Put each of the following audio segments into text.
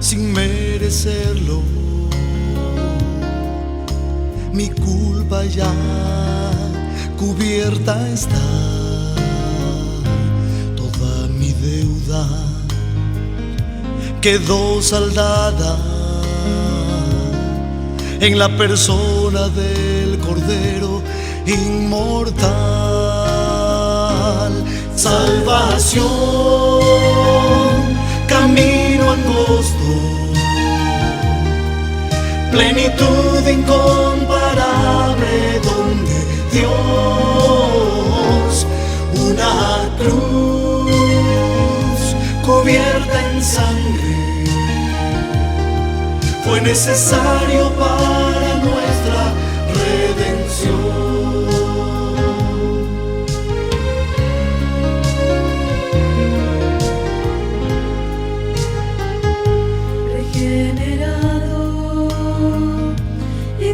sin merecerlo. Mi culpa ya cubierta está, toda mi deuda quedó saldada en la persona del Cordero inmortal. Salvación, camino angosto, plenitud incomparable donde Dios, una cruz cubierta en sangre, fue necesario para nuestra redención.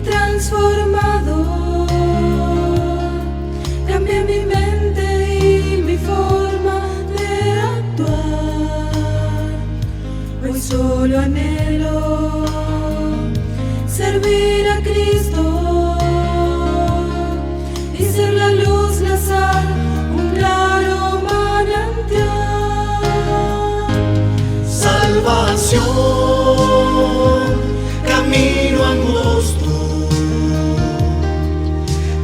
Transformado, cambié mi mente y mi forma de actuar. Hoy solo anhelo servir a Cristo y ser la luz, la sal, un claro manantial. Salvación, camino angosto,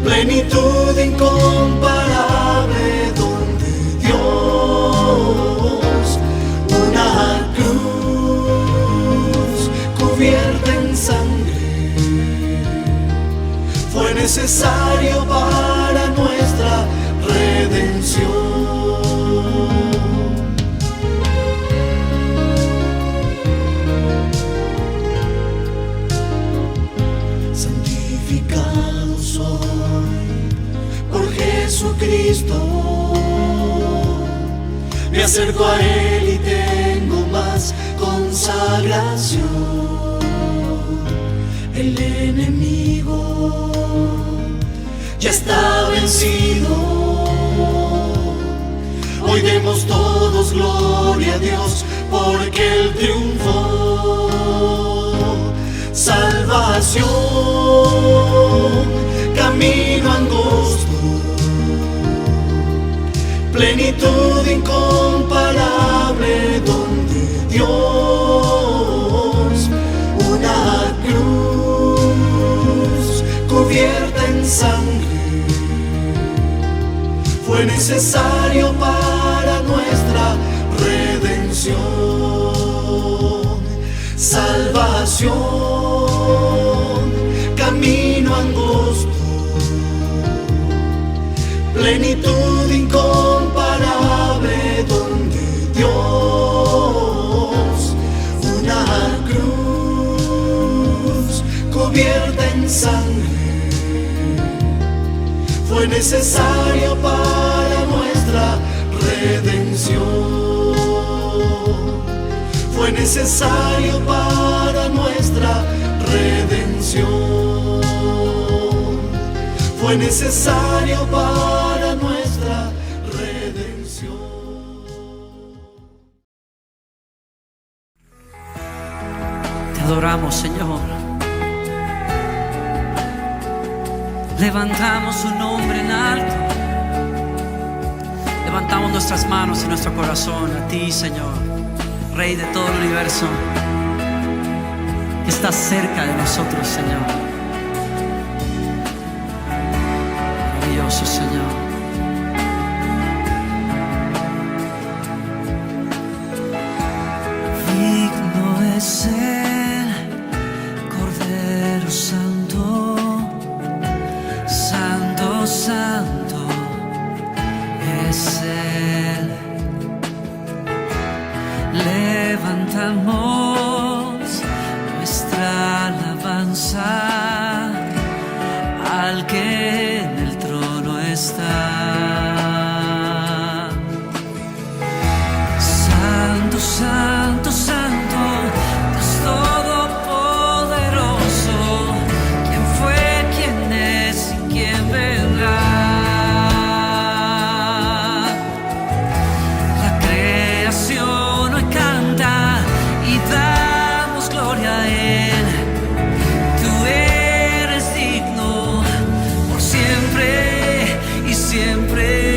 plenitud incomparable donde Dios, una cruz cubierta en sangre, fue necesario para nuestra redención. Santificado soy por Jesucristo, me acerco a Él y tengo más consagración. El enemigo ya está vencido, hoy demos todos gloria a Dios porque Él triunfó. Salvación, camino angosto, plenitud incomparable donde Dios, una cruz cubierta en sangre, fue necesario para nuestra redención. Salvación, camino angosto, plenitud incomparable donde Dios, una cruz cubierta en sangre, fue necesario para nuestra redención. Fue necesario para nuestra redención. Fue necesario para nuestra redención. Te adoramos, Señor. Levantamos su nombre en alto. Levantamos nuestras manos y nuestro corazón a ti, Señor, Rey de todo el universo, que estás cerca de nosotros, Señor. Maravilloso, Señor. Digno es el Cordero Santo, Santo, Santo es Él. Levantamos nuestra alabanza al que en el trono está. Santo, Santo, Santo, Dios Todopoderoso, ¿quién fue, quién es y quién vendrá? La creación hoy canta y damos gloria a Él. Tú eres digno por siempre y siempre.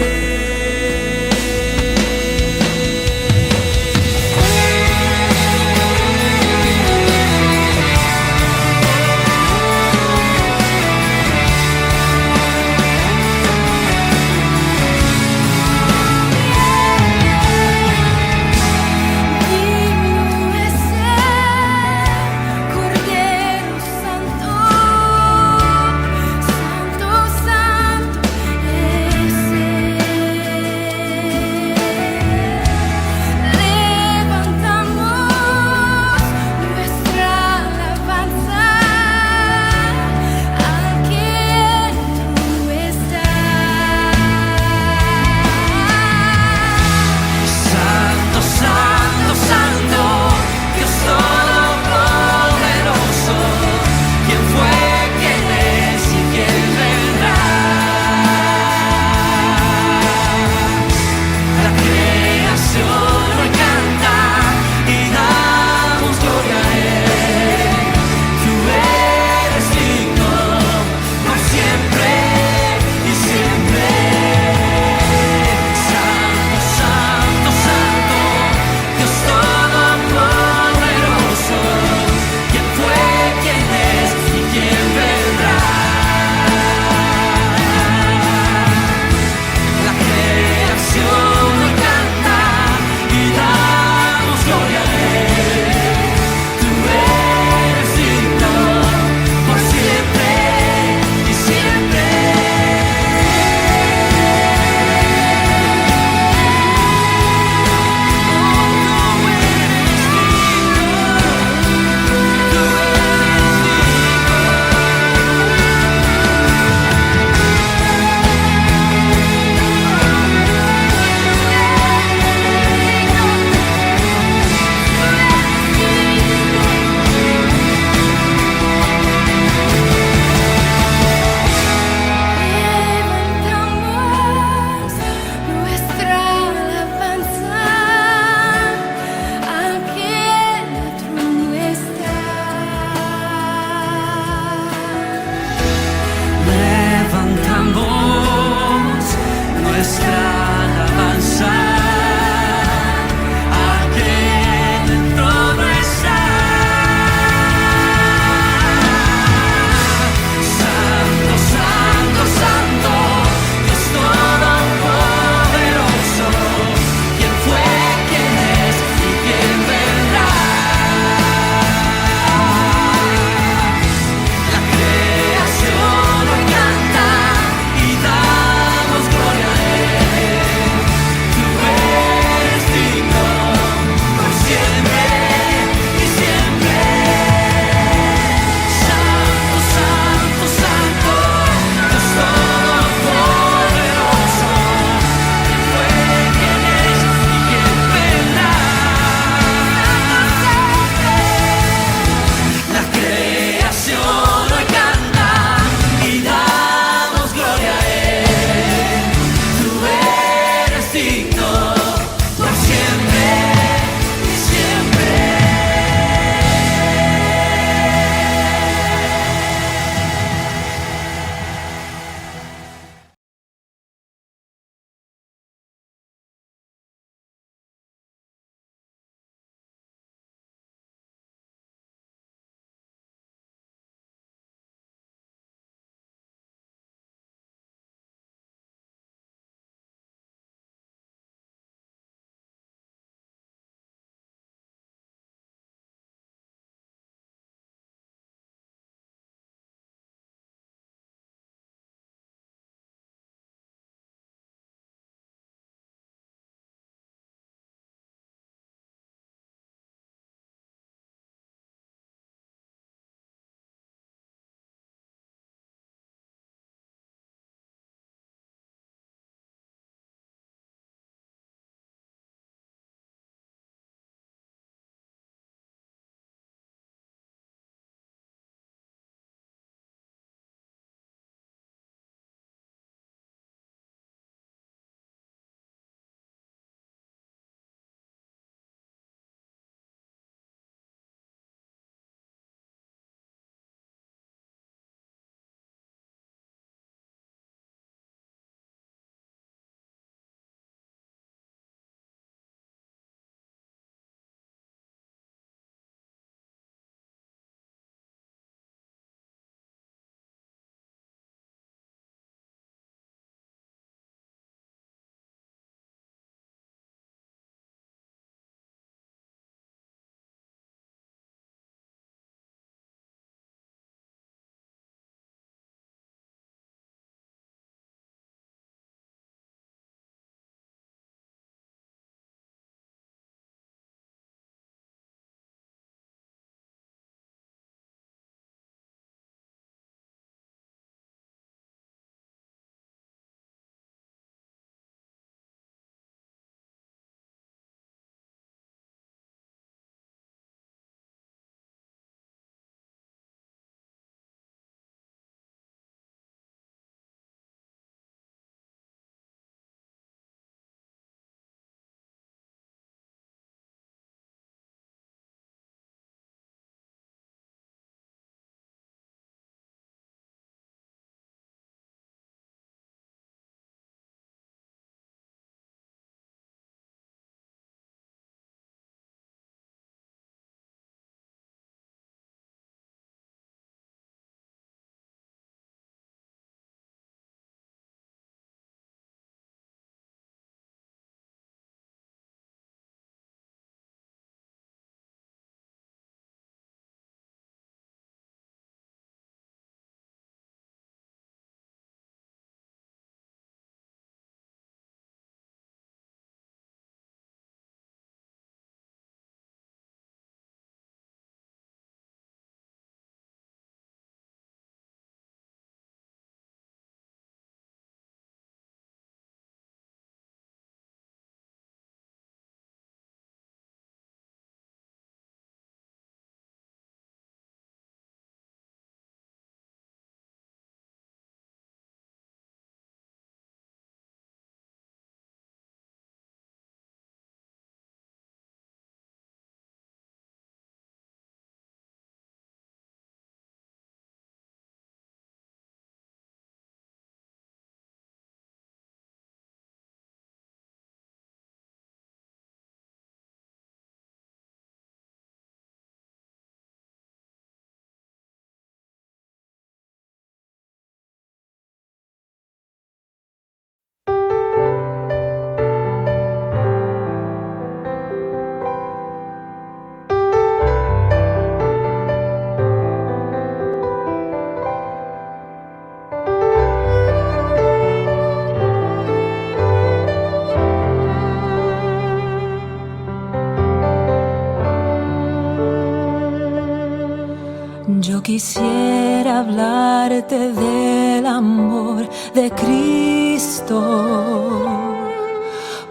quisiera hablarte del amor de Cristo,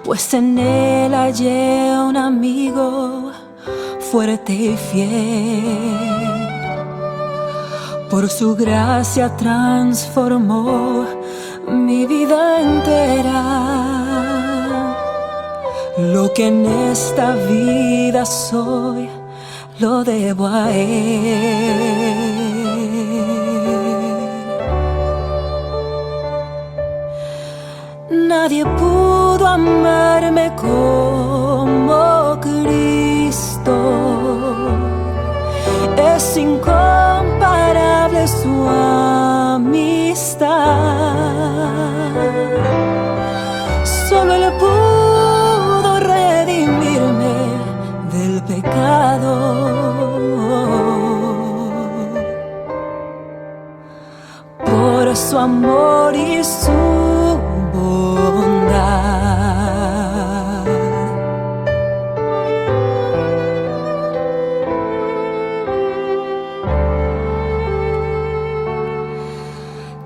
pues en Él hallé un amigo fuerte y fiel. Por su gracia transformó mi vida entera. Lo que en esta vida soy, lo debo a Él. Nadie pudo amarme como Cristo. Es incomparable su amistad. Solo Él pudo redimirme del pecado. Por su amor y su bondad.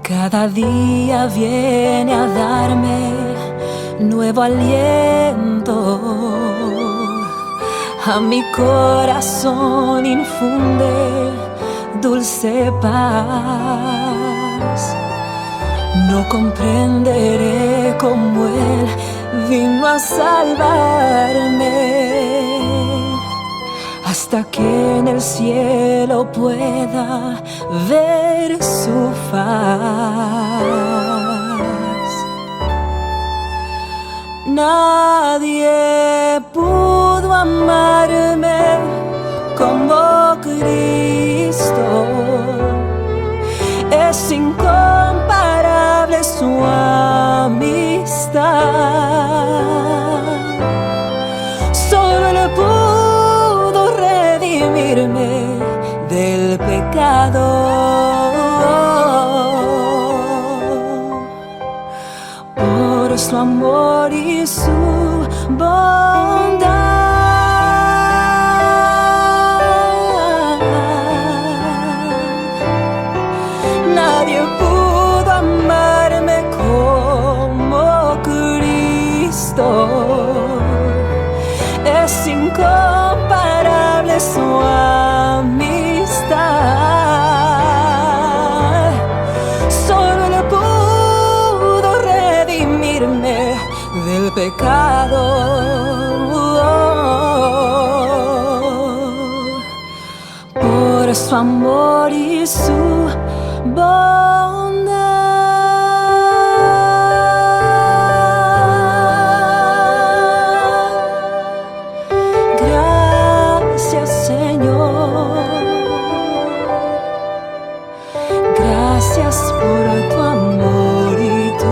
Cada día viene a darme nuevo aliento. A mi corazón infunde dulce paz. No comprenderé cómo Él vino a salvarme, hasta que en el cielo pueda ver su faz. Nadie pudo amarme como Cristo. Es incomparable su amistad. Solo Él pudo redimirme del pecado. Por su amor y su bondad. Nadie pudo amarme como Cristo. Es incomparable su amistad. Solo Él pudo redimirme del pecado. Por su amor y su bondad. Gracias, Señor. Gracias por tu amor y tu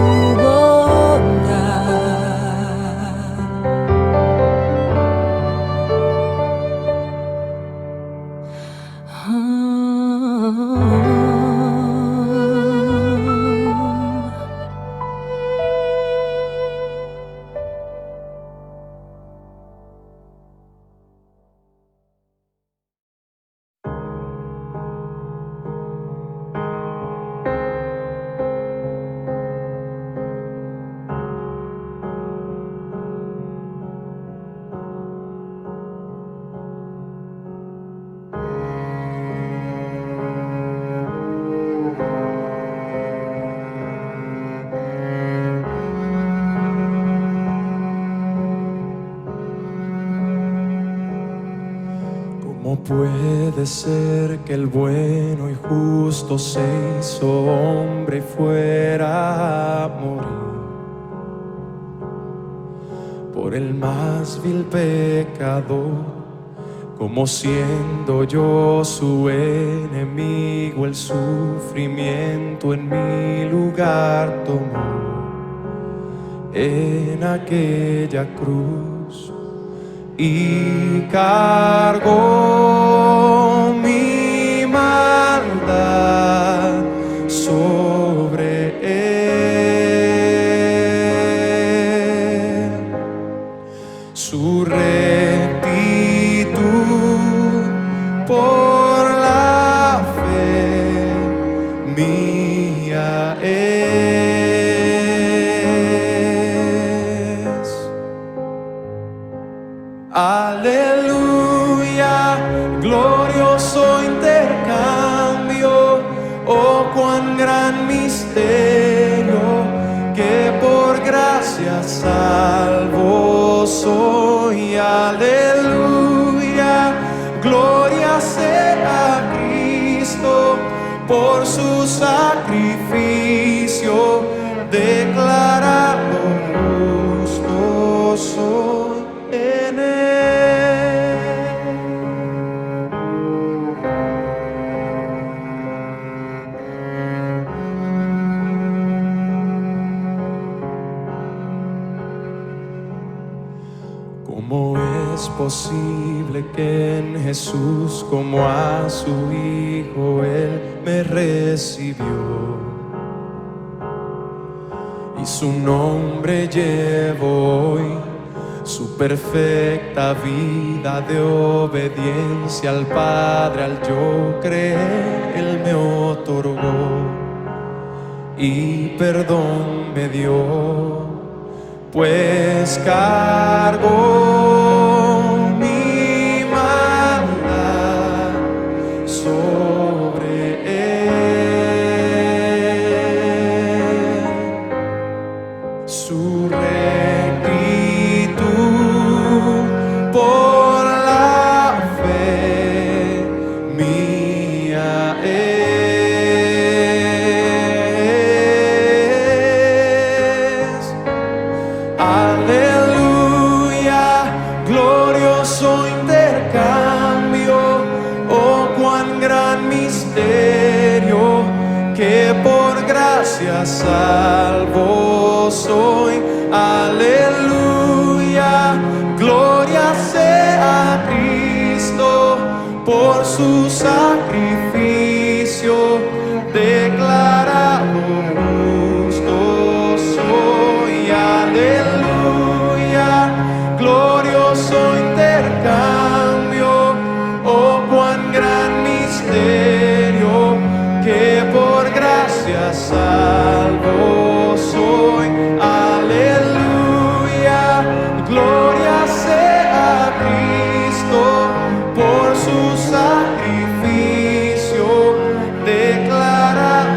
¿Cómo puede ser que el bueno y justo se hizo hombre y fuera a morir por el más vil pecador? Como siendo yo su enemigo, el sufrimiento en mi lugar tomó en aquella cruz y cargó mi maldad sobre él. Su rectitud por la fe salvo soy, aleluya. Gloria sea a Cristo por su sacrificio, declarado justo soy en él. ¿Cómo es posible que en Jesús, como a su Hijo, Él me recibió? Y su nombre llevo hoy, su perfecta vida de obediencia al Padre, al yo creer, Él me otorgó y perdón me dio. Pues cargo mi maldad sobre él, su rectitud por la fe mía es. Aleluya, glorioso intercambio, oh cuán gran misterio, que por gracia salvo soy. Aleluya, gloria sea a Cristo por su sacrificio, declarado justo soy. Aleluya, glorioso intercambio, oh cuán gran misterio, que por gracia salvo soy. Aleluya, gloria sea a Cristo por su sacrificio, declarado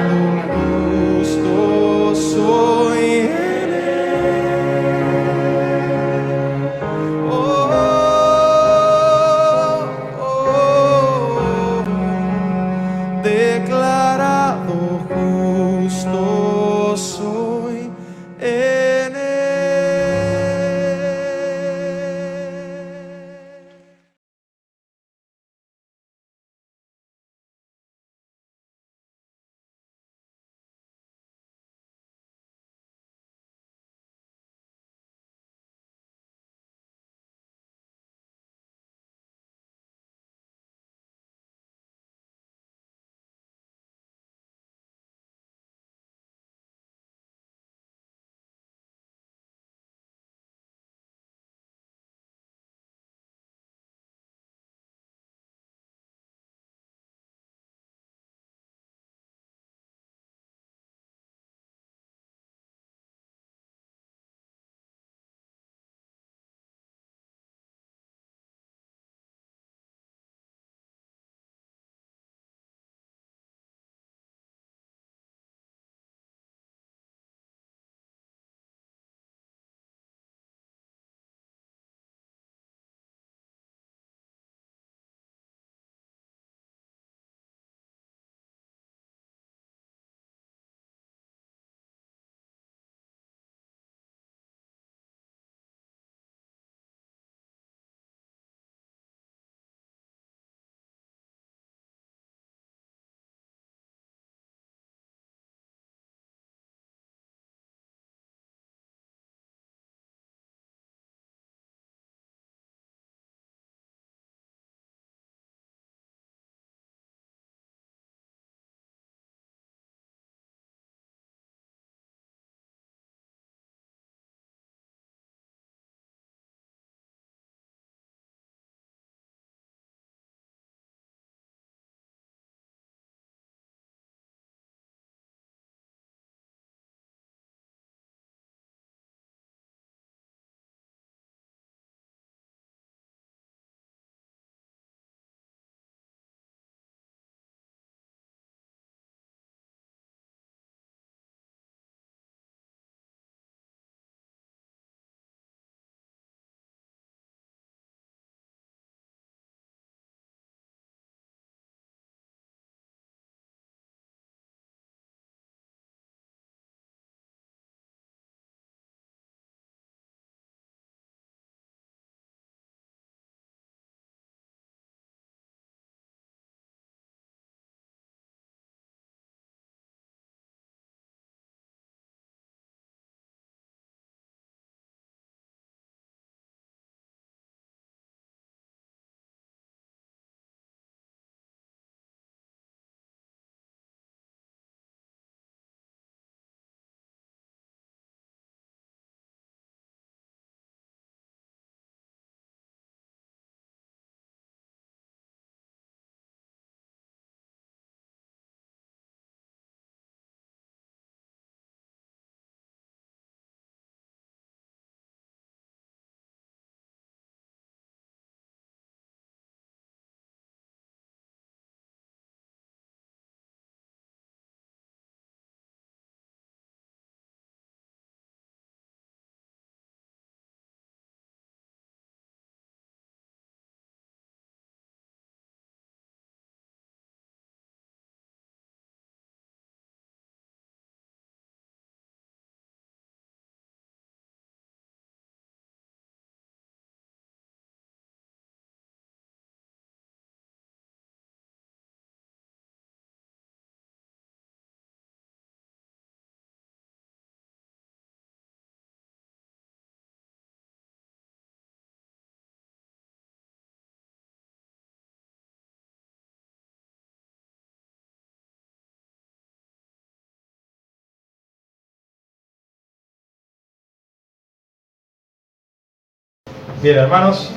Bien, hermanos,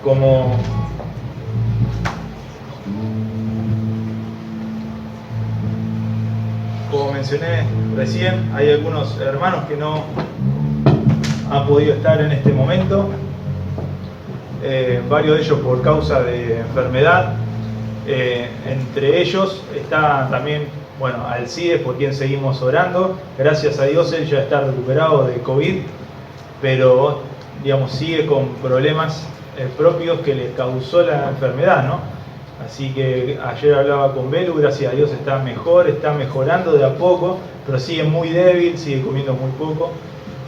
como mencioné recién, hay algunos hermanos que no han podido estar en este momento, varios de ellos por causa de enfermedad. Entre ellos está también, bueno, Alcides, por quien seguimos orando. Gracias a Dios él ya está recuperado de COVID, pero digamos sigue con problemas propios que le causó la enfermedad, ¿no? Así que ayer hablaba con Belu, gracias a Dios está mejor, está mejorando de a poco, pero sigue muy débil, sigue comiendo muy poco.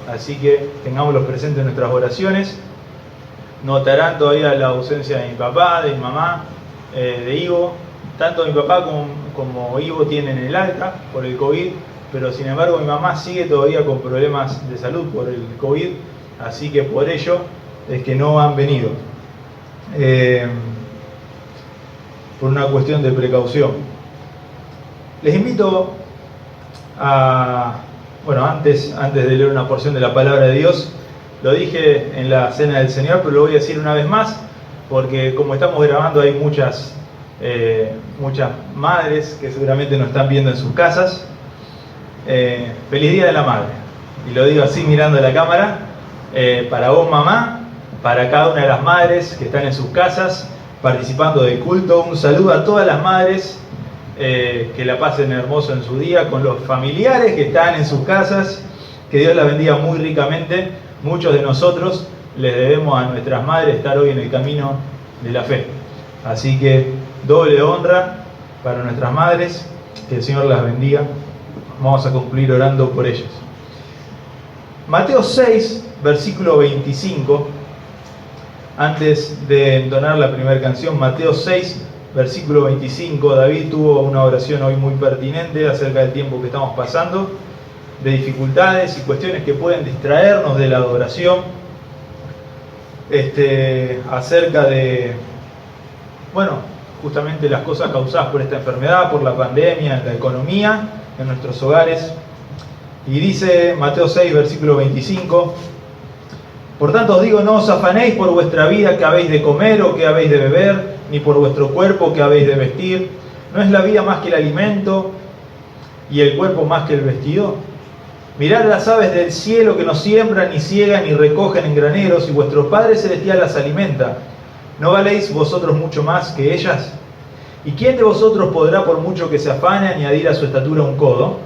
Así que tengámoslos presentes en nuestras oraciones. Notarán todavía la ausencia de mi papá, de mi mamá, de Ivo. Tanto mi papá como Ivo tienen el alta por el COVID, pero sin embargo mi mamá sigue todavía con problemas de salud por el COVID, así que por ello es que no han venido. Por una cuestión de precaución. Les invito a, bueno, antes de leer una porción de la palabra de Dios, lo dije en la Cena del Señor, pero lo voy a decir una vez más, porque como estamos grabando hay muchas madres que seguramente nos están viendo en sus casas. Feliz Día de la Madre. Y lo digo así mirando a la cámara, para vos mamá, para cada una de las madres que están en sus casas, participando del culto. Un saludo a todas las madres, que la pasen hermoso en su día, con los familiares que están en sus casas, que Dios la bendiga muy ricamente. Muchos de nosotros les debemos a nuestras madres estar hoy en el camino de la fe, así que doble honra para nuestras madres, que el Señor las bendiga. Vamos a concluir orando por ellas. Mateo 6, versículo 25. Antes de entonar la primera canción, Mateo 6, versículo 25, David tuvo una oración hoy muy pertinente acerca del tiempo que estamos pasando, de dificultades y cuestiones que pueden distraernos de la adoración, acerca de, bueno, justamente las cosas causadas por esta enfermedad, por la pandemia, la economía, en nuestros hogares. Y dice Mateo 6, versículo 25, por tanto os digo, no os afanéis por vuestra vida que habéis de comer o que habéis de beber, ni por vuestro cuerpo que habéis de vestir. ¿No es la vida más que el alimento y el cuerpo más que el vestido? Mirad las aves del cielo que no siembran, ni ciegan, ni recogen en graneros, y vuestro Padre Celestial las alimenta. ¿No valéis vosotros mucho más que ellas? ¿Y quién de vosotros podrá, por mucho que se afane, añadir a su estatura un codo?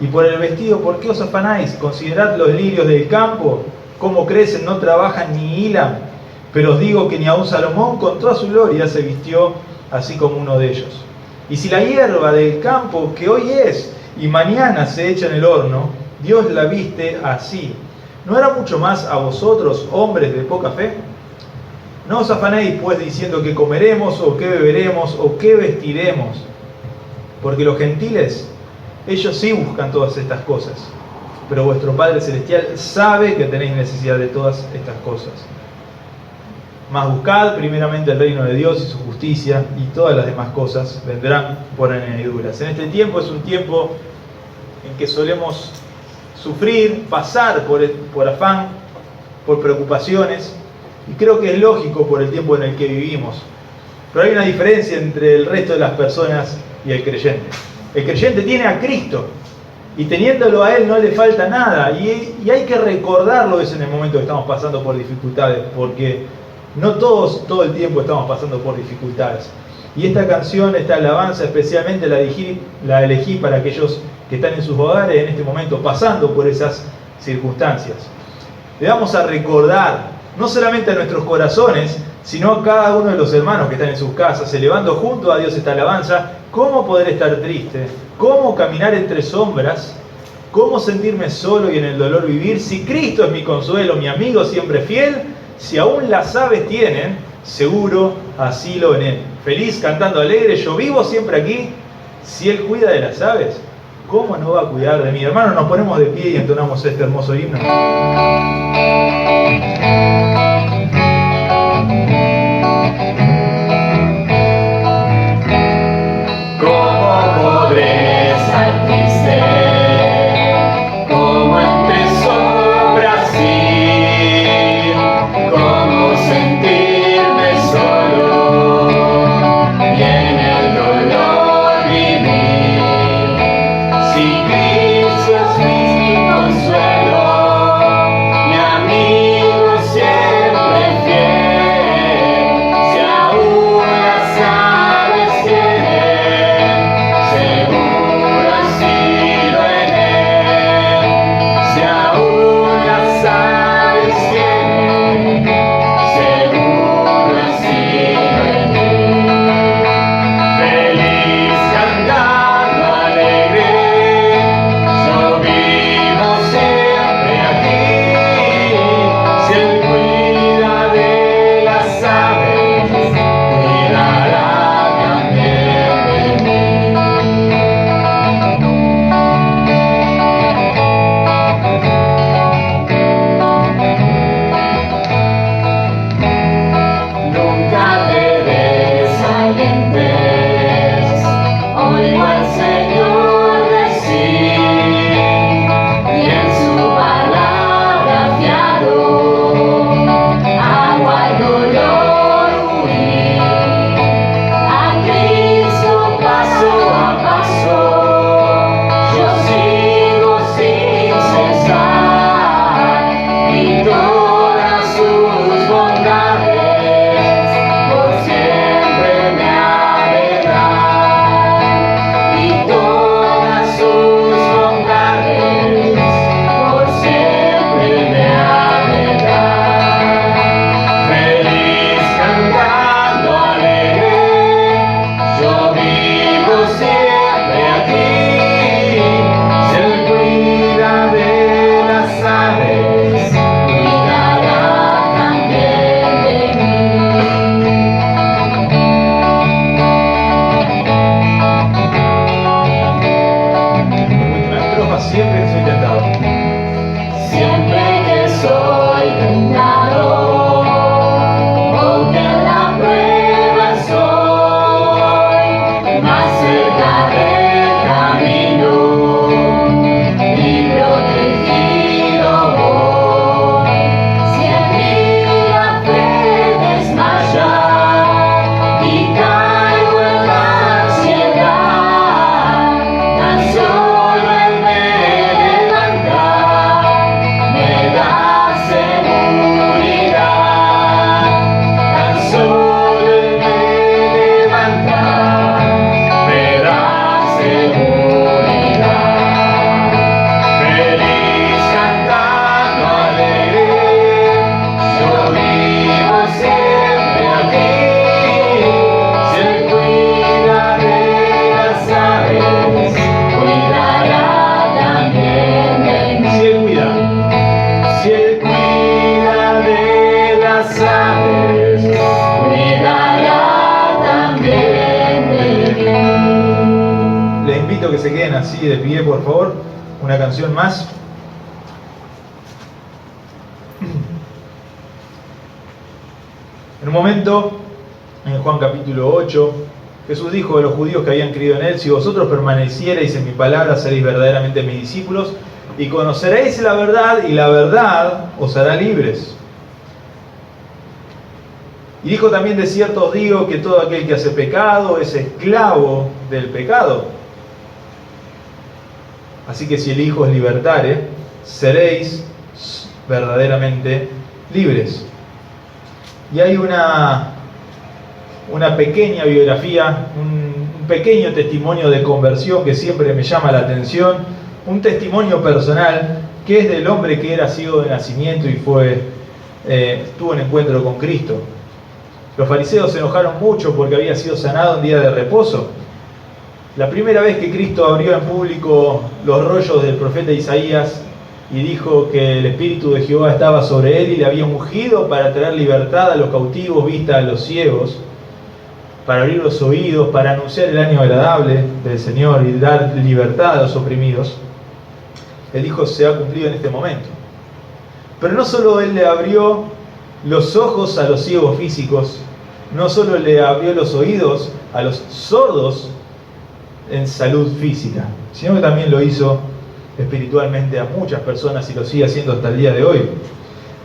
Y por el vestido, ¿por qué os afanáis? Considerad los lirios del campo, cómo crecen, no trabajan ni hilan. Pero os digo que ni aun Salomón con toda su gloria se vistió así como uno de ellos. Y si la hierba del campo, que hoy es y mañana se echa en el horno, Dios la viste así, ¿no hará mucho más a vosotros, hombres de poca fe? No os afanéis pues diciendo que comeremos, o que beberemos, o que vestiremos, porque los gentiles, ellos sí buscan todas estas cosas, pero vuestro Padre Celestial sabe que tenéis necesidad de todas estas cosas. Mas buscad primeramente el reino de Dios y su justicia, y todas las demás cosas vendrán por añadiduras. En este tiempo es un tiempo en que solemos sufrir, pasar por afán, por preocupaciones, y creo que es lógico por el tiempo en el que vivimos. Pero hay una diferencia entre el resto de las personas y el creyente. El creyente tiene a Cristo, y teniéndolo a Él no le falta nada, y hay que recordarlo eso en el momento que estamos pasando por dificultades, porque no todos todo el tiempo estamos pasando por dificultades. Y esta canción, esta alabanza especialmente la elegí para aquellos que están en sus hogares en este momento pasando por esas circunstancias. Le vamos a recordar, no solamente a nuestros corazones, sino a cada uno de los hermanos que están en sus casas, elevando junto a Dios esta alabanza, cómo poder estar triste, cómo caminar entre sombras, cómo sentirme solo y en el dolor vivir, si Cristo es mi consuelo, mi amigo siempre fiel, si aún las aves tienen seguro asilo en Él. Feliz, cantando alegre, yo vivo siempre aquí, si Él cuida de las aves, ¿cómo no va a cuidar de mí? Hermanos, nos ponemos de pie y entonamos este hermoso himno. así de pie, por favor. Una canción más. En un momento, en Juan capítulo 8, Jesús dijo a los judíos que habían creído en Él: si vosotros permanecierais en mi palabra, seréis verdaderamente mis discípulos, y conoceréis la verdad, y la verdad os hará libres. Y dijo también: de cierto os digo que todo aquel que hace pecado es esclavo del pecado. Así que si el Hijo os libertare, seréis verdaderamente libres. Y hay una pequeña biografía, un pequeño testimonio de conversión que siempre me llama la atención, un testimonio personal que es del hombre que era ciego de nacimiento y tuvo un encuentro con Cristo. Los fariseos se enojaron mucho porque había sido sanado en día de reposo. La primera vez que Cristo abrió en público los rollos del profeta Isaías y dijo que el Espíritu de Jehová estaba sobre él y le había ungido para traer libertad a los cautivos, vista a los ciegos, para abrir los oídos, para anunciar el año agradable del Señor y dar libertad a los oprimidos, Él dijo: se ha cumplido en este momento. Pero no solo Él le abrió los ojos a los ciegos físicos, no solo le abrió los oídos a los sordos en salud física, sino que también lo hizo espiritualmente a muchas personas y lo sigue haciendo hasta el día de hoy.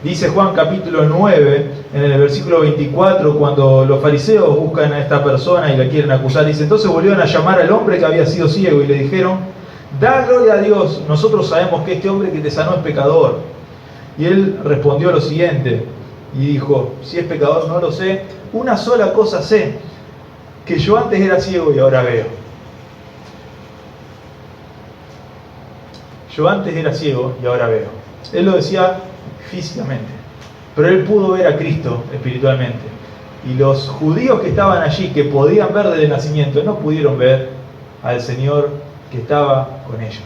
Dice Juan capítulo 9, en el versículo 24, cuando los fariseos buscan a esta persona y la quieren acusar, dice: entonces volvieron a llamar al hombre que había sido ciego y le dijeron: da gloria a Dios, nosotros sabemos que este hombre que te sanó es pecador. Y él respondió lo siguiente, y dijo: si es pecador no lo sé, una sola cosa sé, que yo antes era ciego y ahora veo. Yo antes era ciego y ahora veo. Él lo decía físicamente, pero él pudo ver a Cristo espiritualmente. Y los judíos que estaban allí, que podían ver desde el nacimiento, no pudieron ver al Señor que estaba con ellos.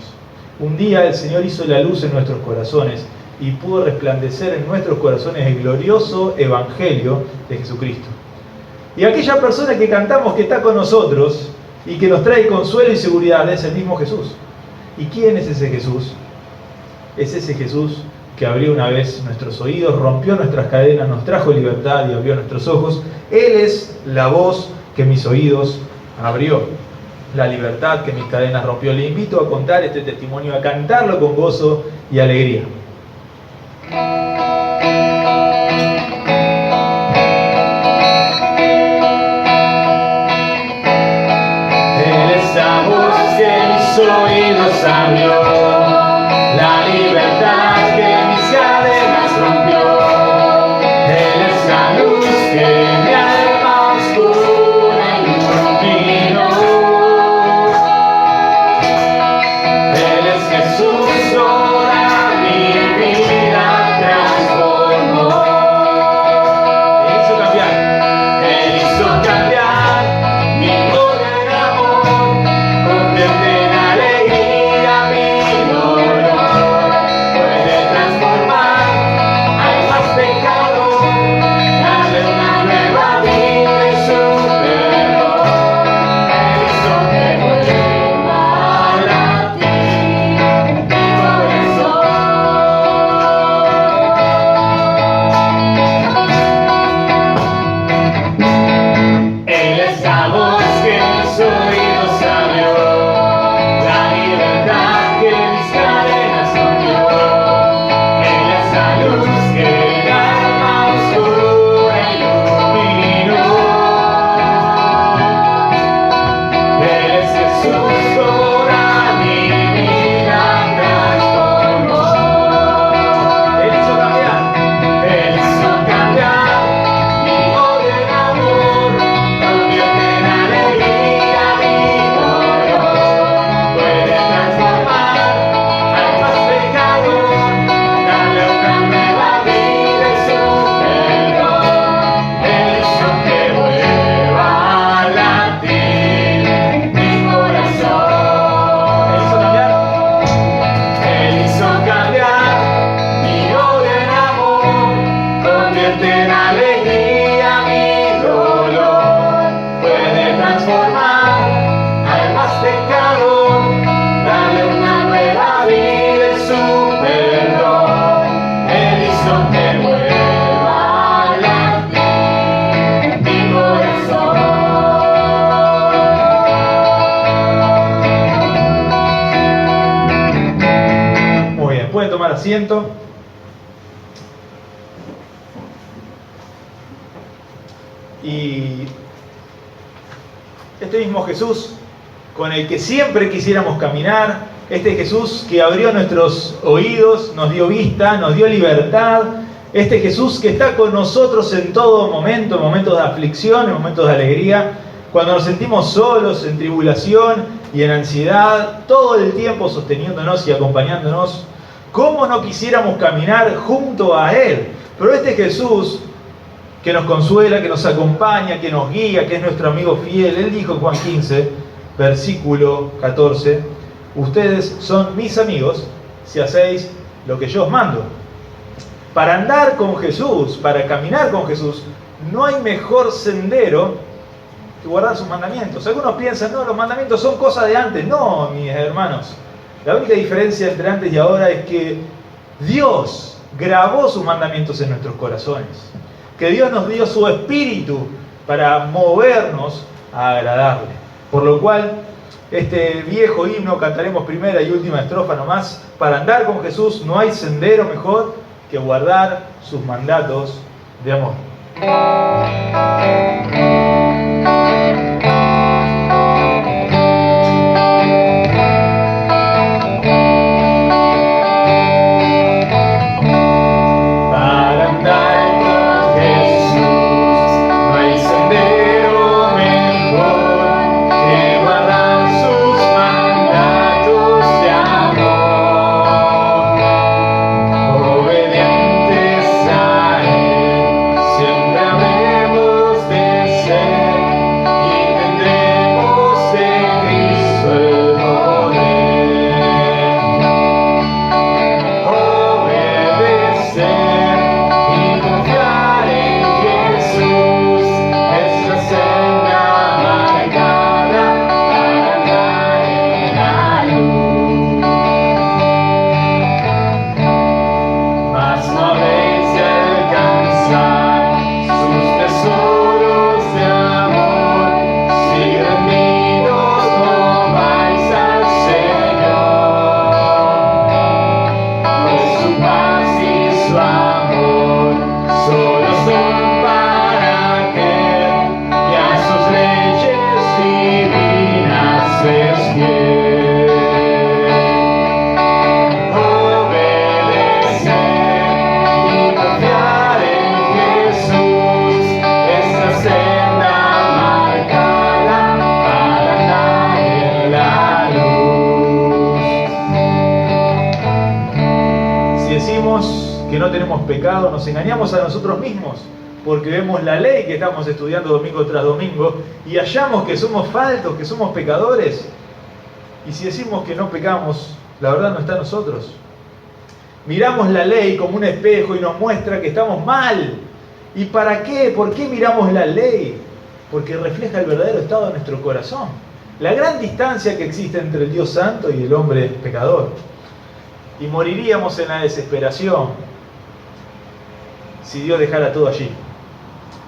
Un día el Señor hizo la luz en nuestros corazones y pudo resplandecer en nuestros corazones el glorioso Evangelio de Jesucristo. Y aquella persona que cantamos que está con nosotros y que nos trae consuelo y seguridad es el mismo Jesús. ¿Y quién es ese Jesús? Es ese Jesús que abrió una vez nuestros oídos, rompió nuestras cadenas, nos trajo libertad y abrió nuestros ojos. Él es la voz que mis oídos abrió, la libertad que mis cadenas rompió. Le invito a contar este testimonio, a cantarlo con gozo y alegría. Él es la voz que mis oídos abrió, la libertad que mis cadenas rompió. Él es la luz que mi alma oscura iluminó. Él es Jesús, toda mi vida transformó. Él hizo cambiar mi poder amor, convierte en alegría mi pueden tomar asiento. Y este mismo Jesús con el que siempre quisiéramos caminar, este Jesús que abrió nuestros oídos, nos dio vista, nos dio libertad, este Jesús que está con nosotros en todo momento, en momentos de aflicción, en momentos de alegría, cuando nos sentimos solos, en tribulación y en ansiedad, todo el tiempo sosteniéndonos y acompañándonos. ¿Cómo no quisiéramos caminar junto a Él? Pero este Jesús que nos consuela, que nos acompaña, que nos guía, que es nuestro amigo fiel, Él dijo en Juan 15, versículo 14, ustedes son mis amigos si hacéis lo que yo os mando. Para andar con Jesús, para caminar con Jesús, no hay mejor sendero que guardar sus mandamientos. Algunos piensan, no, los mandamientos son cosas de antes. No, mis hermanos. La única diferencia entre antes y ahora es que Dios grabó sus mandamientos en nuestros corazones. Que Dios nos dio su espíritu para movernos a agradarle. Por lo cual, este viejo himno cantaremos primera y última estrofa nomás. Para andar con Jesús no hay sendero mejor que guardar sus mandatos de amor. Que no tenemos pecado, nos engañamos a nosotros mismos, porque vemos la ley que estamos estudiando domingo tras domingo y hallamos que somos faltos, que somos pecadores. Y si decimos que no pecamos, la verdad no está en nosotros. Miramos la ley como un espejo y nos muestra que estamos mal. ¿Y para qué? ¿Por qué miramos la ley? Porque refleja el verdadero estado de nuestro corazón. La gran distancia que existe entre el Dios santo y el hombre pecador. Y moriríamos en la desesperación si Dios dejara todo allí.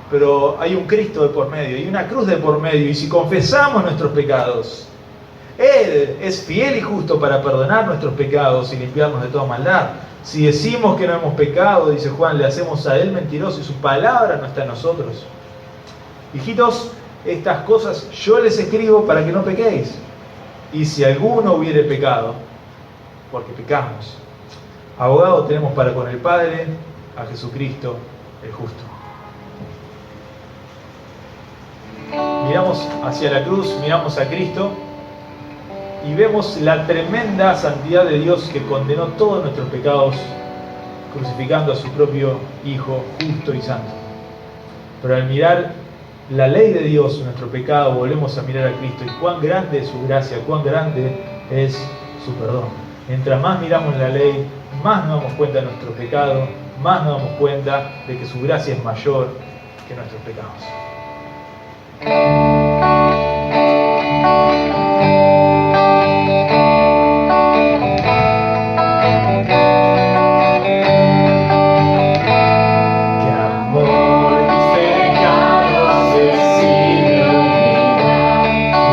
Pero hay un Cristo de por medio y una cruz de por medio, y si confesamos nuestros pecados, Él es fiel y justo para perdonar nuestros pecados y limpiarnos de toda maldad. Si decimos que no hemos pecado, dice Juan, le hacemos a Él mentiroso y su palabra no está en nosotros. Hijitos, estas cosas yo les escribo para que no pequéis. Y si alguno hubiere pecado, porque pecamos, abogado tenemos para con el Padre, a Jesucristo el justo. Miramos hacia la cruz, miramos a Cristo y vemos la tremenda santidad de Dios que condenó todos nuestros pecados crucificando a su propio Hijo justo y santo. Pero al mirar la ley de Dios, nuestro pecado, volvemos a mirar a Cristo y cuán grande es su gracia, cuán grande es su perdón. Mientras más miramos la ley, más nos damos cuenta de nuestro pecado, más nos damos cuenta de que su gracia es mayor que nuestros pecados.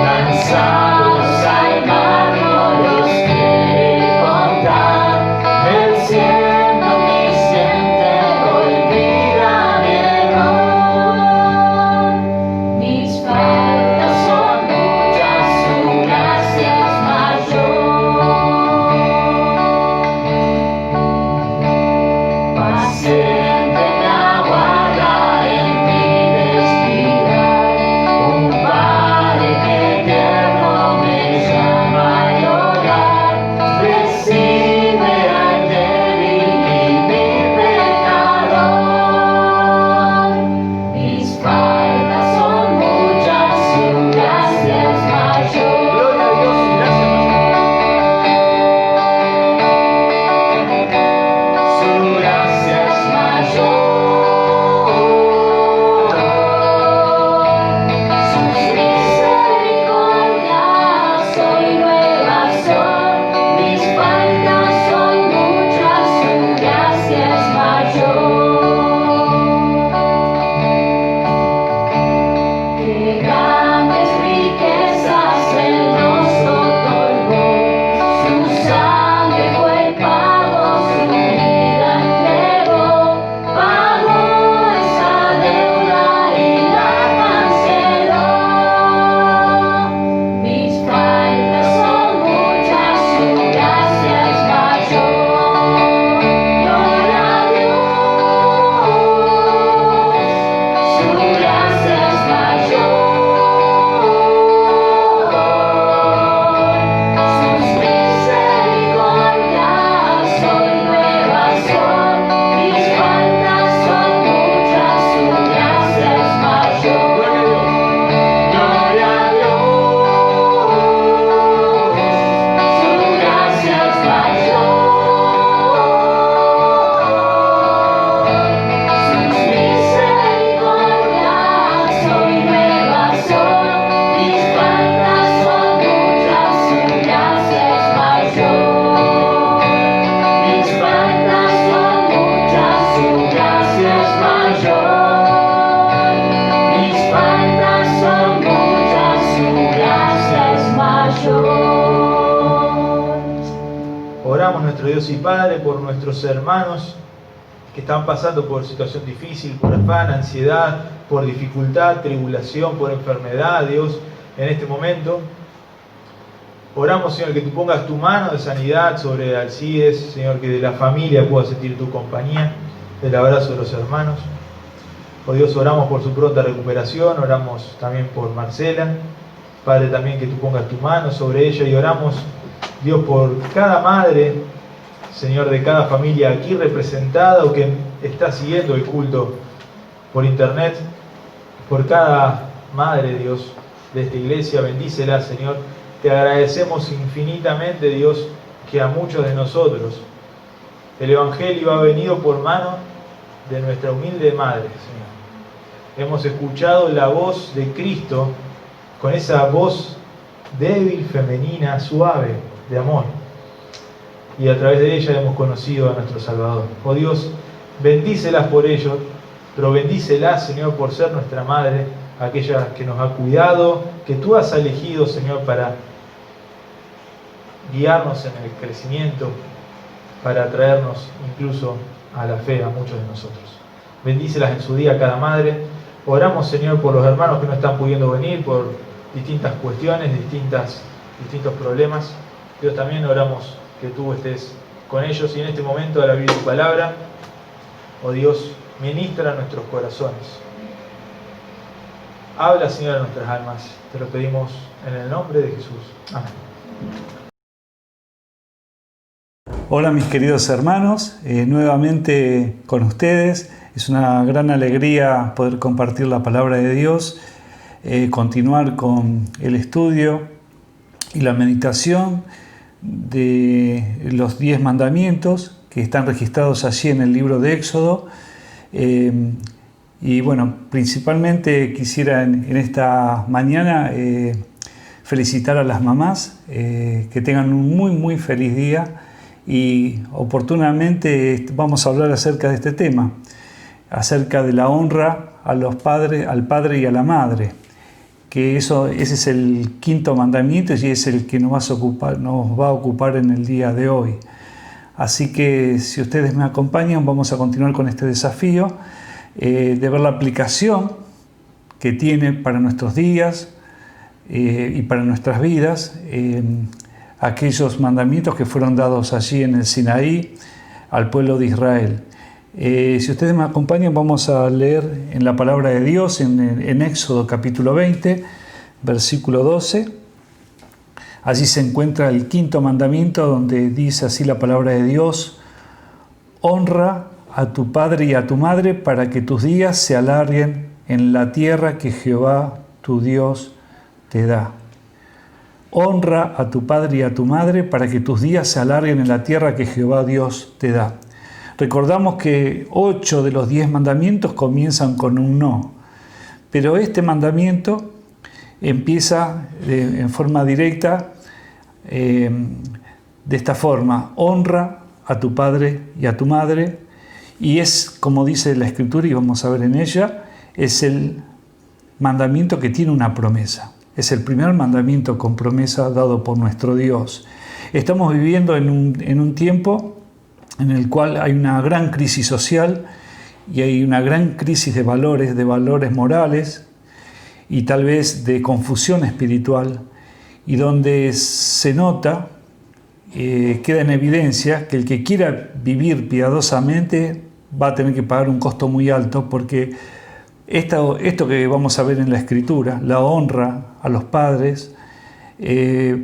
Lanzados al mar no los quiere contar. nuestro Dios y Padre, por nuestros hermanos que están pasando por situación difícil, por afán, ansiedad, por dificultad, tribulación, por enfermedad, Dios, en este momento. Oramos, Señor, que tú pongas tu mano de sanidad sobre Alcides, Señor, que de la familia pueda sentir tu compañía, el abrazo de los hermanos. Oh Dios, oramos por su pronta recuperación, oramos también por Marcela. Padre, también que tú pongas tu mano sobre ella y oramos, Dios, por cada madre, Señor, de cada familia aquí representada o que está siguiendo el culto por internet, por cada madre, Dios, de esta iglesia, bendícela, Señor. Te agradecemos infinitamente, Dios, que a muchos de nosotros el Evangelio ha venido por mano de nuestra humilde madre, Señor. Hemos escuchado la voz de Cristo con esa voz débil, femenina, suave, de amor. Y a través de ella hemos conocido a nuestro Salvador. Oh Dios, bendícelas por ello, pero bendícelas, Señor, por ser nuestra madre, aquella que nos ha cuidado, que tú has elegido, Señor, para guiarnos en el crecimiento, para traernos incluso a la fe a muchos de nosotros. Bendícelas en su día cada madre. Oramos, Señor, por los hermanos que no están pudiendo venir, por distintas cuestiones, distintos problemas. Dios, también oramos que tú estés con ellos y en este momento, al abrir tu palabra, oh Dios, ministra nuestros corazones. Habla, Señor, a nuestras almas. Te lo pedimos en el nombre de Jesús. Amén. Hola mis queridos hermanos, nuevamente con ustedes. Es una gran alegría poder compartir la palabra de Dios, continuar con el estudio y la meditación de los 10 mandamientos que están registrados allí en el libro de Éxodo. Y bueno, principalmente quisiera en esta mañana felicitar a las mamás, que tengan un muy feliz día, y oportunamente vamos a hablar acerca de este tema, acerca de la honra a los padres, al padre y a la madre, que ese es el 5º mandamiento y es el que nos va a ocupar en el día de hoy. Así que si ustedes me acompañan, vamos a continuar con este desafío de ver la aplicación que tiene para nuestros días y para nuestras vidas aquellos mandamientos que fueron dados allí en el Sinaí al pueblo de Israel. Si ustedes me acompañan, vamos a leer en la palabra de Dios en Éxodo capítulo 20, versículo 12. Allí se encuentra el 5º mandamiento, donde dice así la palabra de Dios: honra a tu padre y a tu madre para que tus días se alarguen en la tierra que Jehová tu Dios te da. Honra a tu padre y a tu madre para que tus días se alarguen en la tierra que Jehová Dios te da. Recordamos que 8 de los 10 mandamientos comienzan con un no, pero este mandamiento empieza en forma directa de esta forma: honra a tu padre y a tu madre, y es, como dice la Escritura, y vamos a ver en ella, es el mandamiento que tiene una promesa. Es el primer mandamiento con promesa dado por nuestro Dios. Estamos viviendo en un tiempo en el cual hay una gran crisis social y hay una gran crisis de valores morales y tal vez de confusión espiritual, y donde se nota, queda en evidencia que el que quiera vivir piadosamente va a tener que pagar un costo muy alto, porque esto que vamos a ver en la Escritura, la honra a los padres,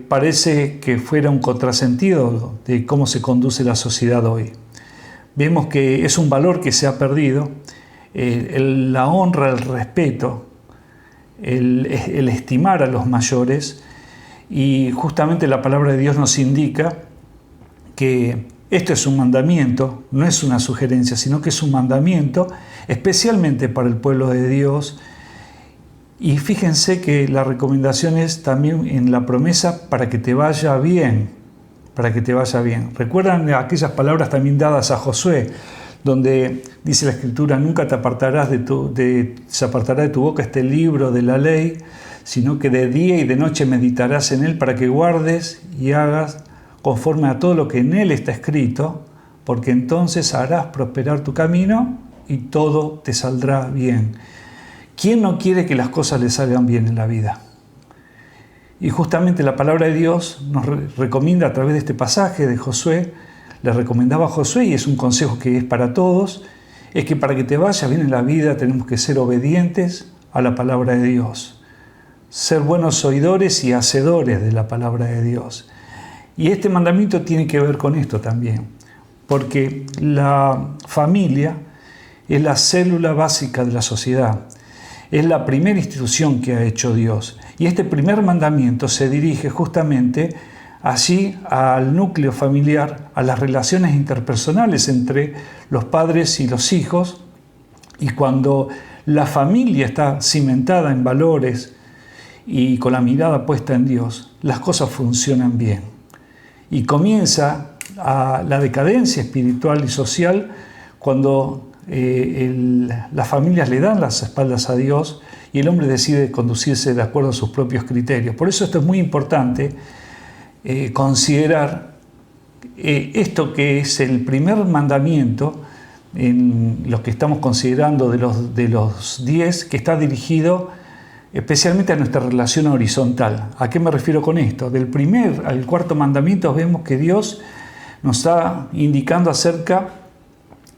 parece que fuera un contrasentido de cómo se conduce la sociedad hoy. Vemos que es un valor que se ha perdido, la honra, el respeto, el estimar a los mayores, y justamente la palabra de Dios nos indica que esto es un mandamiento, no es una sugerencia, sino que es un mandamiento especialmente para el pueblo de Dios. Y fíjense que la recomendación es también en la promesa para que te vaya bien, para que te vaya bien. ¿Recuerdan aquellas palabras también dadas a Josué, donde dice la Escritura: nunca te apartará de tu boca este libro de la ley, sino que de día y de noche meditarás en él para que guardes y hagas conforme a todo lo que en él está escrito, porque entonces harás prosperar tu camino y todo te saldrá bien. ¿Quién no quiere que las cosas le salgan bien en la vida? Y justamente la palabra de Dios nos recomienda a través de este pasaje de Josué, le recomendaba a Josué, y es un consejo que es para todos, es que para que te vaya bien en la vida tenemos que ser obedientes a la palabra de Dios, ser buenos oidores y hacedores de la palabra de Dios. Y este mandamiento tiene que ver con esto también, porque la familia es la célula básica de la sociedad, es la primera institución que ha hecho Dios. Y este primer mandamiento se dirige justamente así al núcleo familiar, a las relaciones interpersonales entre los padres y los hijos. Y cuando la familia está cimentada en valores y con la mirada puesta en Dios, las cosas funcionan bien. Y comienza la decadencia espiritual y social cuando las familias le dan las espaldas a Dios y el hombre decide conducirse de acuerdo a sus propios criterios. Por eso esto es muy importante, considerar esto que es el primer mandamiento en los que estamos considerando de los 10, que está dirigido especialmente a nuestra relación horizontal. ¿A qué me refiero con esto? Del primer al cuarto mandamiento vemos que Dios nos está indicando acerca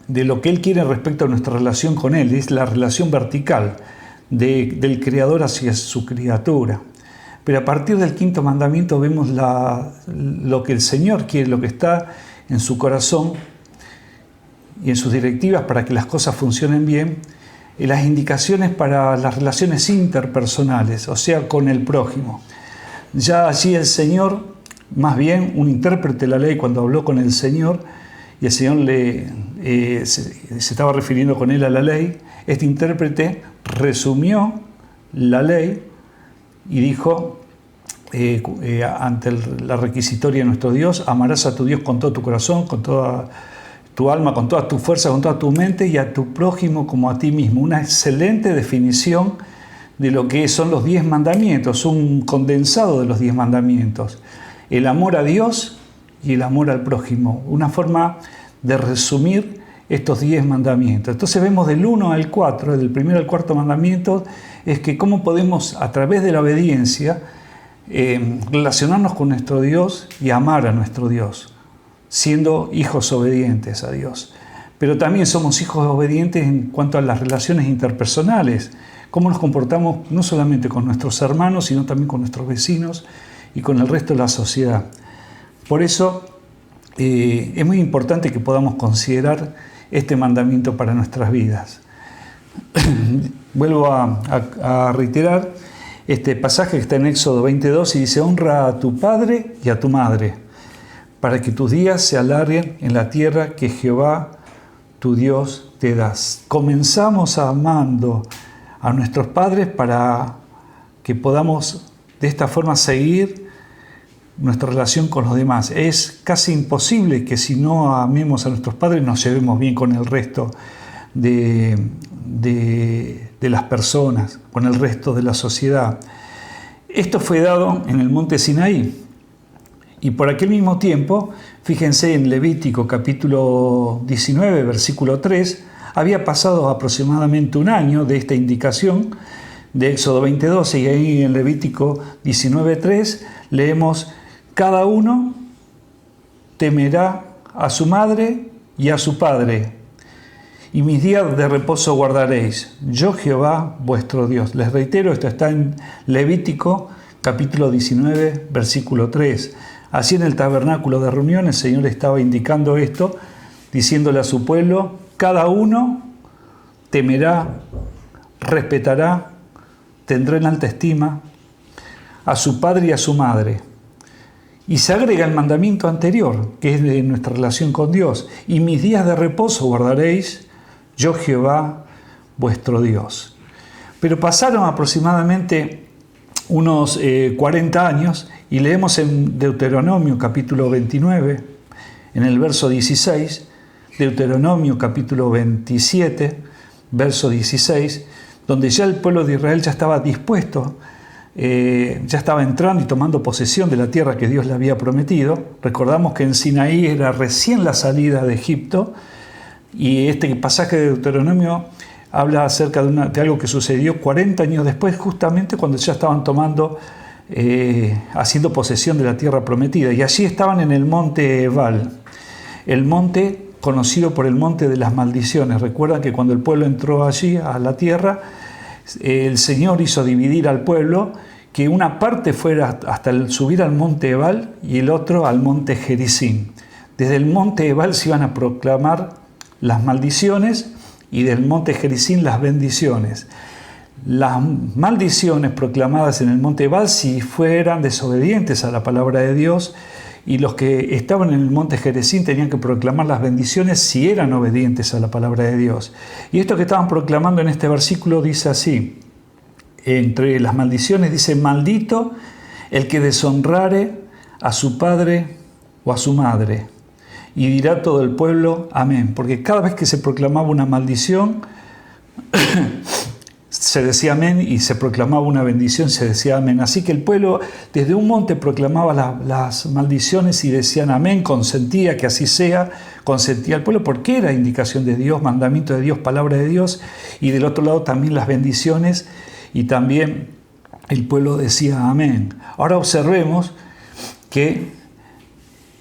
de lo que Él quiere respecto a nuestra relación con Él. Es la relación vertical del Creador hacia su criatura. Pero a partir del quinto mandamiento vemos lo que el Señor quiere, lo que está en su corazón y en sus directivas para que las cosas funcionen bien, y las indicaciones para las relaciones interpersonales, o sea, con el prójimo. Ya allí el Señor, más bien un intérprete de la ley, cuando habló con el Señor, y el Señor se estaba refiriendo con él a la ley, este intérprete resumió la ley y dijo, ante la requisitoria de nuestro Dios, amarás a tu Dios con todo tu corazón, con toda tu alma, con toda tu fuerza, con toda tu mente, y a tu prójimo como a ti mismo. Una excelente definición de lo que son los 10 mandamientos, un condensado de los 10 mandamientos. El amor a Dios y el amor al prójimo, una forma de resumir estos 10 mandamientos. Entonces vemos del 1 al 4, del primero al cuarto mandamiento, es que cómo podemos a través de la obediencia relacionarnos con nuestro Dios y amar a nuestro Dios, siendo hijos obedientes a Dios. Pero también somos hijos obedientes en cuanto a las relaciones interpersonales, cómo nos comportamos no solamente con nuestros hermanos, sino también con nuestros vecinos y con el resto de la sociedad. Por eso es muy importante que podamos considerar este mandamiento para nuestras vidas. Vuelvo a reiterar este pasaje que está en Éxodo 22 y dice: honra a tu padre y a tu madre, para que tus días se alarguen en la tierra que Jehová tu Dios te da. Comenzamos amando a nuestros padres para que podamos de esta forma seguir nuestra relación con los demás. Es casi imposible que si no amemos a nuestros padres nos llevemos bien con el resto de las personas, con el resto de la sociedad. Esto fue dado en el monte Sinaí. Y por aquel mismo tiempo, fíjense en Levítico capítulo 19, versículo 3, había pasado aproximadamente un año de esta indicación de Éxodo 22, y ahí en Levítico 19:3 leemos: cada uno temerá a su madre y a su padre, y mis días de reposo guardaréis, yo Jehová vuestro Dios. Les reitero, esto está en Levítico capítulo 19, versículo 3. Así en el tabernáculo de reunión el Señor estaba indicando esto, diciéndole a su pueblo: cada uno temerá, respetará, tendrá en alta estima a su padre y a su madre. Y se agrega el mandamiento anterior, que es de nuestra relación con Dios: y mis días de reposo guardaréis, yo Jehová vuestro Dios. Pero pasaron aproximadamente unos 40 años y leemos en Deuteronomio capítulo 29, en el verso 16, Deuteronomio capítulo 27, verso 16, donde ya el pueblo de Israel ya estaba dispuesto ya estaba entrando y tomando posesión de la tierra que Dios le había prometido. Recordamos que en Sinaí era recién la salida de Egipto, y este pasaje de Deuteronomio habla acerca de algo que sucedió 40 años después, justamente cuando ya estaban haciendo posesión de la tierra prometida. Y allí estaban en el monte Ebal, el monte conocido por el monte de las maldiciones. Recuerdan que cuando el pueblo entró allí a la tierra, el Señor hizo dividir al pueblo, que una parte fuera hasta subir al monte Ebal y el otro al monte Gerizim. Desde el monte Ebal se iban a proclamar las maldiciones y del monte Gerizim las bendiciones. Las maldiciones proclamadas en el monte Ebal si fueran desobedientes a la palabra de Dios, y los que estaban en el monte Gerizim tenían que proclamar las bendiciones si eran obedientes a la palabra de Dios. Y esto que estaban proclamando en este versículo dice así: entre las maldiciones dice: maldito el que deshonrare a su padre o a su madre. Y dirá todo el pueblo amén, porque cada vez que se proclamaba una maldición se decía amén, y se proclamaba una bendición, se decía amén. Así que el pueblo desde un monte proclamaba las maldiciones y decían amén, consentía que así sea, consentía el pueblo porque era indicación de Dios, mandamiento de Dios, palabra de Dios. Y del otro lado también las bendiciones, y también el pueblo decía amén. Ahora observemos que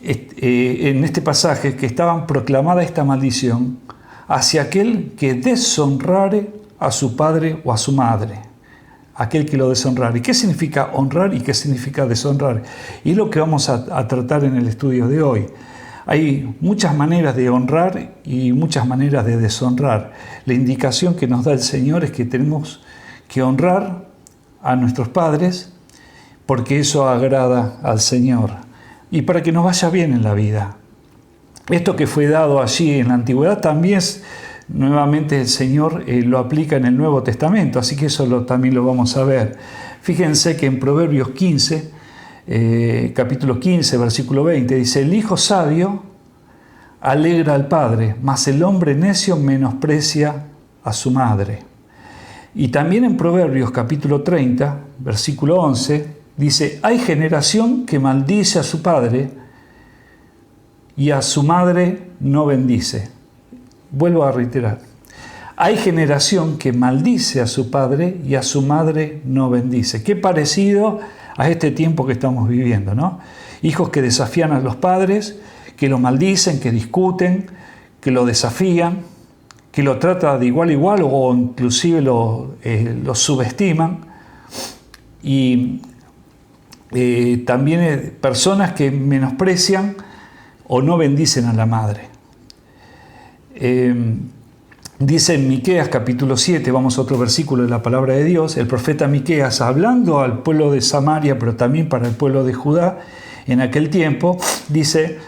en este pasaje que estaban proclamada esta maldición hacia aquel que deshonrare a su padre o a su madre, aquel que lo deshonrare. ¿Qué significa honrar y qué significa deshonrar? Y es lo que vamos a tratar en el estudio de hoy. Hay muchas maneras de honrar y muchas maneras de deshonrar. La indicación que nos da el Señor es que tenemos que honrar a nuestros padres porque eso agrada al Señor y para que nos vaya bien en la vida. Esto que fue dado allí en la antigüedad también nuevamente el Señor lo aplica en el Nuevo Testamento, así que eso también lo vamos a ver. Fíjense que en Proverbios 15, capítulo 15, versículo 20, dice: el hijo sabio alegra al padre, mas el hombre necio menosprecia a su madre. Y también en Proverbios capítulo 30, versículo 11, dice: hay generación que maldice a su padre y a su madre no bendice. Vuelvo a reiterar: hay generación que maldice a su padre y a su madre no bendice. Qué parecido a este tiempo que estamos viviendo, ¿no? Hijos que desafían a los padres, que lo maldicen, que discuten, que lo desafían, que lo tratan de igual a igual o inclusive lo subestiman. Y también personas que menosprecian o no bendicen a la madre. Dice en Miqueas capítulo 7, vamos a otro versículo de la palabra de Dios, el profeta Miqueas, hablando al pueblo de Samaria, pero también para el pueblo de Judá en aquel tiempo, dice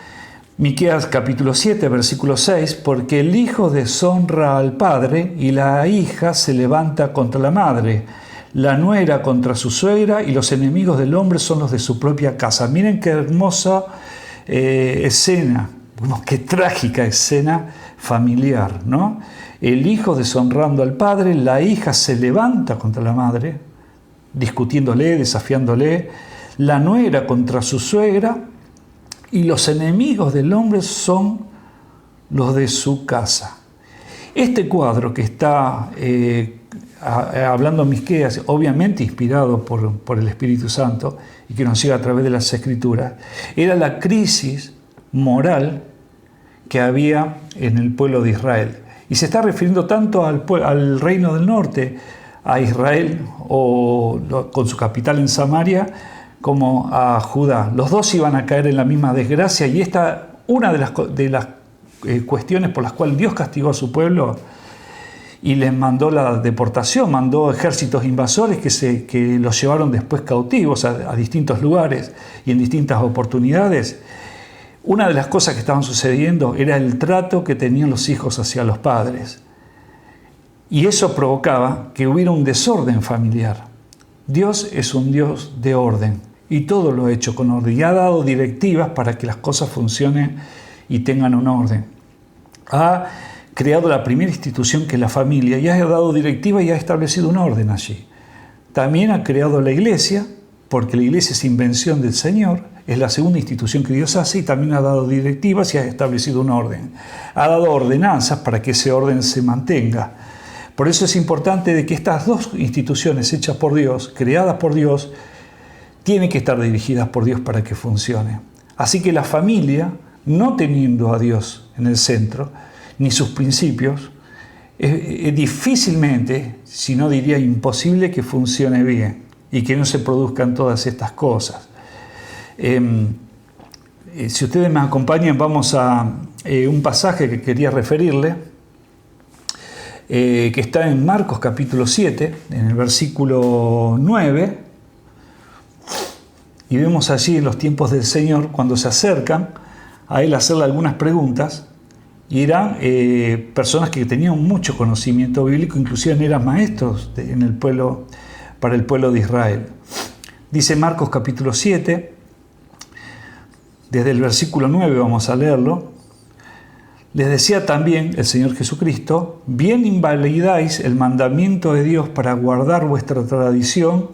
Miqueas capítulo 7, versículo 6, porque el hijo deshonra al padre y la hija se levanta contra la madre, la nuera contra su suegra, y los enemigos del hombre son los de su propia casa. Miren qué hermosa escena, qué trágica escena familiar, ¿no? El hijo deshonrando al padre, la hija se levanta contra la madre, discutiéndole, desafiándole, la nuera contra su suegra, y los enemigos del hombre son los de su casa. Este cuadro que está hablando Miqueas, obviamente inspirado por el Espíritu Santo y que nos llega a través de las Escrituras, era la crisis moral que había en el pueblo de Israel. Y se está refiriendo tanto al reino del norte, a Israel, con su capital en Samaria, como a Judá. Los dos iban a caer en la misma desgracia, y esta una de las cuestiones por las cuales Dios castigó a su pueblo y les mandó la deportación, mandó ejércitos invasores que los llevaron después cautivos a distintos lugares y en distintas oportunidades. Una de las cosas que estaban sucediendo era el trato que tenían los hijos hacia los padres. Y eso provocaba que hubiera un desorden familiar. Dios es un Dios de orden y todo lo ha hecho con orden y ha dado directivas para que las cosas funcionen y tengan un orden. Ha creado la primera institución que es la familia y ha dado directivas y ha establecido un orden allí. También ha creado la iglesia, porque la iglesia es invención del Señor, es la segunda institución que Dios hace, y también ha dado directivas y ha establecido un orden. Ha dado ordenanzas para que ese orden se mantenga. Por eso es importante de que estas dos instituciones hechas por Dios, creadas por Dios, tienen que estar dirigidas por Dios para que funcione. Así que la familia, no teniendo a Dios en el centro, ni sus principios, es difícilmente, si no diría imposible, que funcione bien y que no se produzcan todas estas cosas. Si ustedes me acompañan, vamos a un pasaje que quería referirle, que está en Marcos capítulo 7, en el versículo 9, y vemos allí en los tiempos del Señor, cuando se acercan a Él a hacerle algunas preguntas, y eran personas que tenían mucho conocimiento bíblico, inclusive eran maestros en el pueblo, para el pueblo de Israel. Dice Marcos capítulo 7, desde el versículo 9 vamos a leerlo. Les decía también el Señor Jesucristo: bien invalidáis el mandamiento de Dios para guardar vuestra tradición,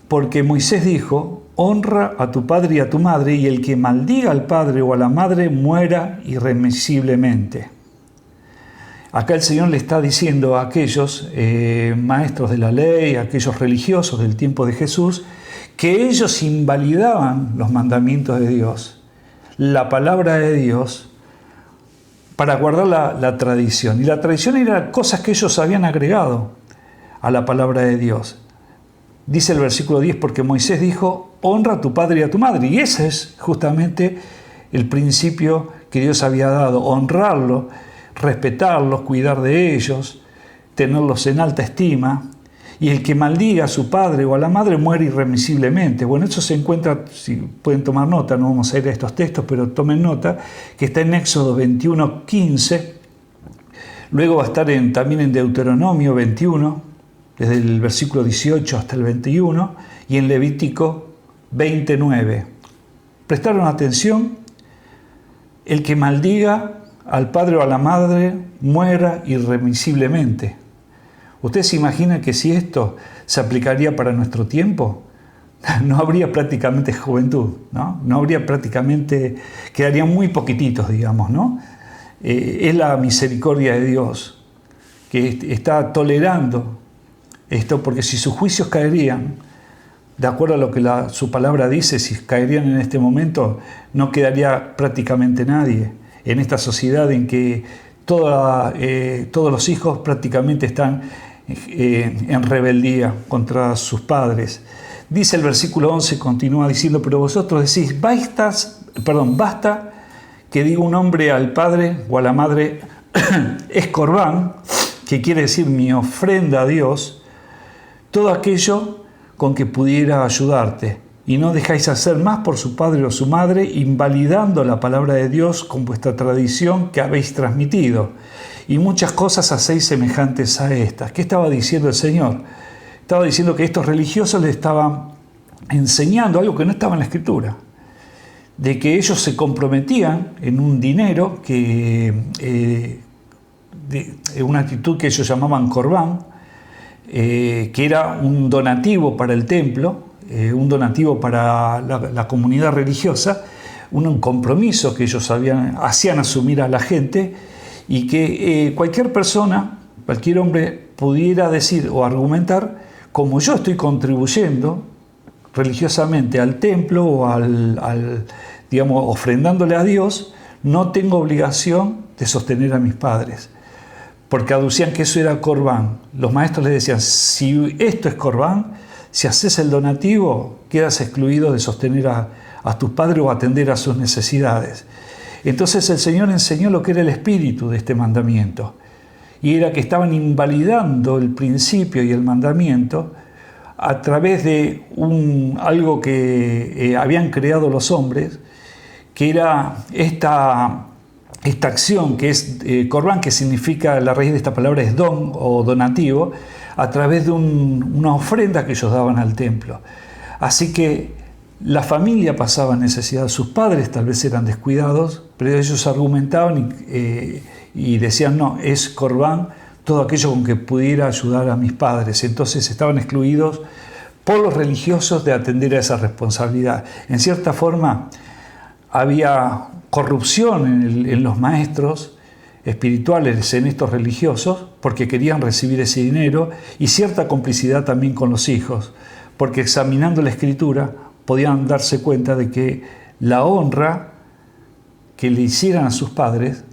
porque Moisés dijo: honra a tu padre y a tu madre, y el que maldiga al padre o a la madre muera irremisiblemente. Acá el Señor le está diciendo a aquellos maestros de la ley, a aquellos religiosos del tiempo de Jesús, que ellos invalidaban los mandamientos de Dios, la palabra de Dios, para guardar la tradición. Y la tradición era cosas que ellos habían agregado a la palabra de Dios. Dice el versículo 10, porque Moisés dijo: honra a tu padre y a tu madre. Y ese es justamente el principio que Dios había dado: honrarlo, respetarlos, cuidar de ellos, tenerlos en alta estima. Y el que maldiga a su padre o a la madre muere irremisiblemente. Bueno, eso se encuentra, si pueden tomar nota, no vamos a ir a estos textos, pero tomen nota, que está en Éxodo 21:15. Luego va a estar también en Deuteronomio 21, desde el versículo 18 hasta el 21, y en Levítico 29. ¿Prestaron atención? El que maldiga al padre o a la madre muera irremisiblemente. ¿Usted se imagina que si esto se aplicaría para nuestro tiempo, no habría prácticamente juventud, ¿no? No habría prácticamente, quedarían muy poquititos, digamos, ¿no? Es la misericordia de Dios que está tolerando esto, porque si sus juicios caerían, de acuerdo a lo que su palabra dice, si caerían en este momento, no quedaría prácticamente nadie en esta sociedad en que todos los hijos prácticamente están en rebeldía contra sus padres. Dice el versículo 11, continúa diciendo: pero vosotros decís, basta que diga un hombre al padre o a la madre es corbán, que quiere decir mi ofrenda a Dios, todo aquello con que pudiera ayudarte, y no dejáis hacer más por su padre o su madre, invalidando la palabra de Dios con vuestra tradición que habéis transmitido. Y muchas cosas hacéis semejantes a estas. ¿Qué estaba diciendo el Señor? Estaba diciendo que estos religiosos le estaban enseñando algo que no estaba en la Escritura, de que ellos se comprometían en un dinero, una actitud que ellos llamaban corbán, que era un donativo para el templo, un donativo para la comunidad religiosa, un compromiso que ellos hacían asumir a la gente, y que cualquier persona, cualquier hombre pudiera decir o argumentar: como yo estoy contribuyendo religiosamente al templo o digamos, ofrendándole a Dios, no tengo obligación de sostener a mis padres, porque aducían que eso era corbán. Los maestros les decían: si esto es corbán, si haces el donativo, quedas excluido de sostener a tus padres o atender a sus necesidades. Entonces el Señor enseñó lo que era el espíritu de este mandamiento, y era que estaban invalidando el principio y el mandamiento a través de algo que habían creado los hombres, que era esta acción que es corbán, que significa, la raíz de esta palabra es don o donativo, a través de una ofrenda que ellos daban al templo. Así que la familia pasaba necesidad, sus padres tal vez eran descuidados, pero ellos argumentaban y decían: no, es corbán todo aquello con que pudiera ayudar a mis padres. Entonces estaban excluidos por los religiosos de atender a esa responsabilidad. En cierta forma, había corrupción en los maestros espirituales, en estos religiosos, porque querían recibir ese dinero, y cierta complicidad también con los hijos, porque examinando la Escritura podían darse cuenta de que la honra que le hicieran a sus padres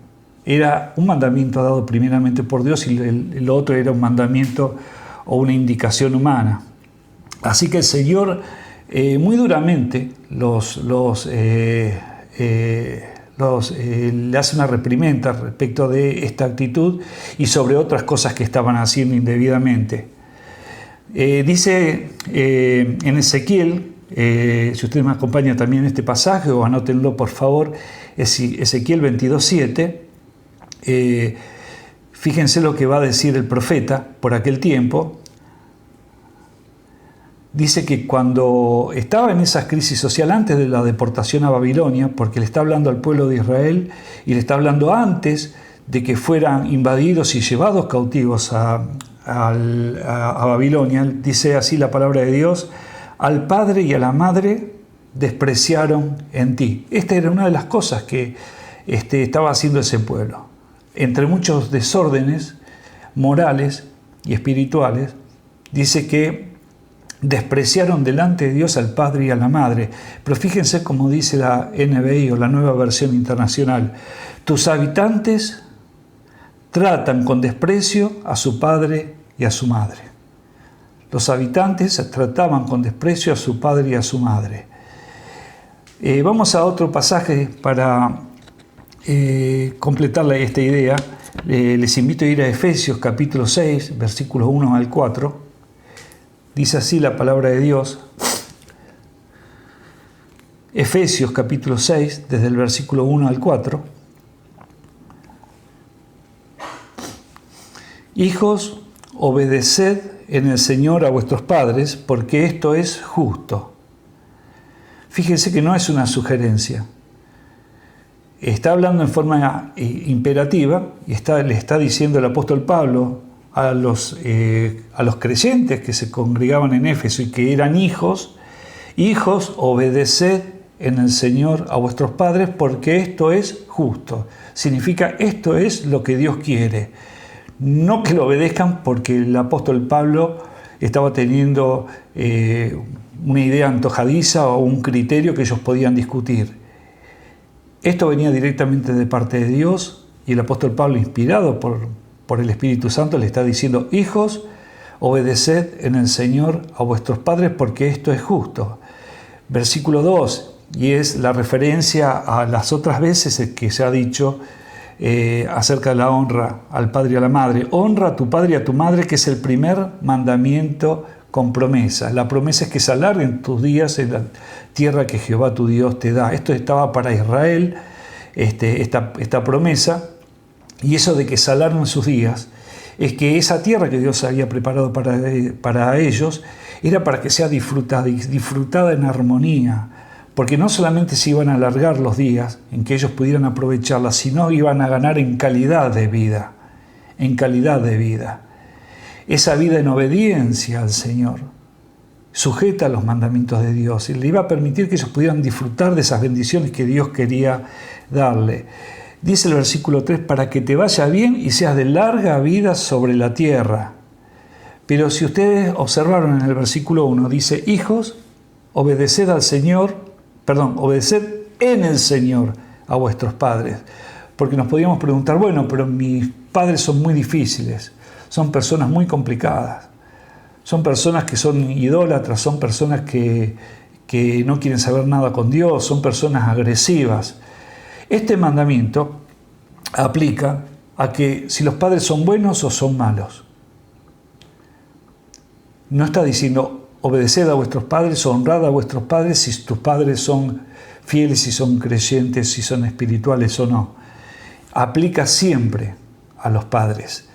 era un mandamiento dado primeramente por Dios, y lo otro era un mandamiento o una indicación humana. Así que el Señor muy duramente le hace una reprimenda respecto de esta actitud y sobre otras cosas que estaban haciendo indebidamente. Dice en Ezequiel, si ustedes me acompañan también en este pasaje, o anótenlo por favor, Ezequiel 22:7, fíjense lo que va a decir el profeta por aquel tiempo. Dice que cuando estaba en esa crisis social antes de la deportación a Babilonia, porque le está hablando al pueblo de Israel y le está hablando antes de que fueran invadidos y llevados cautivos a Babilonia, dice así la palabra de Dios: al padre y a la madre despreciaron en ti. Esta era una de las cosas que estaba haciendo ese pueblo. Entre muchos desórdenes morales y espirituales, dice que despreciaron delante de Dios al padre y a la madre. Pero fíjense cómo dice la NBI, o la Nueva Versión Internacional: tus habitantes tratan con desprecio a su padre y a su madre. Los habitantes trataban con desprecio a su padre y a su madre. Vamos a otro pasaje para completar esta idea. Les invito a ir a Efesios capítulo 6, versículos 1 al 4. Dice así la palabra de Dios. Efesios capítulo 6, desde el versículo 1 al 4. Hijos, obedeced en el Señor a vuestros padres, porque esto es justo. Fíjense que no es una sugerencia. Está hablando en forma imperativa y le está diciendo el apóstol Pablo a los creyentes que se congregaban en Éfeso y que eran hijos: hijos, obedeced en el Señor a vuestros padres, porque esto es justo. Significa, esto es lo que Dios quiere. No que lo obedezcan porque el apóstol Pablo estaba teniendo una idea antojadiza o un criterio que ellos podían discutir. Esto venía directamente de parte de Dios, y el apóstol Pablo, inspirado por el Espíritu Santo, le está diciendo: hijos, obedeced en el Señor a vuestros padres, porque esto es justo. Versículo 2, y es la referencia a las otras veces que se ha dicho acerca de la honra al padre y a la madre. Honra a tu padre y a tu madre, que es el primer mandamiento con promesa. La promesa es que se alarguen tus días en la tierra que Jehová tu Dios te da. Esto estaba para Israel, esta promesa. Y eso de que se alarguen sus días es que esa tierra que Dios había preparado para ellos era para que sea disfrutada en armonía. Porque no solamente se iban a alargar los días en que ellos pudieran aprovecharla, sino iban a ganar en calidad de vida. En calidad de vida. Esa vida en obediencia al Señor, sujeta a los mandamientos de Dios, y le iba a permitir que ellos pudieran disfrutar de esas bendiciones que Dios quería darle. Dice el versículo 3: para que te vaya bien y seas de larga vida sobre la tierra. Pero si ustedes observaron en el versículo 1, dice: hijos, obedeced en el Señor a vuestros padres. Porque nos podíamos preguntar: bueno, pero mis padres son muy difíciles, son personas muy complicadas, son personas que son idólatras, son personas que no quieren saber nada con Dios, son personas agresivas. Este mandamiento aplica a que si los padres son buenos o son malos. No está diciendo: obedeced a vuestros padres o honrad a vuestros padres si tus padres son fieles, si son creyentes, si son espirituales o no. Aplica siempre a los padres.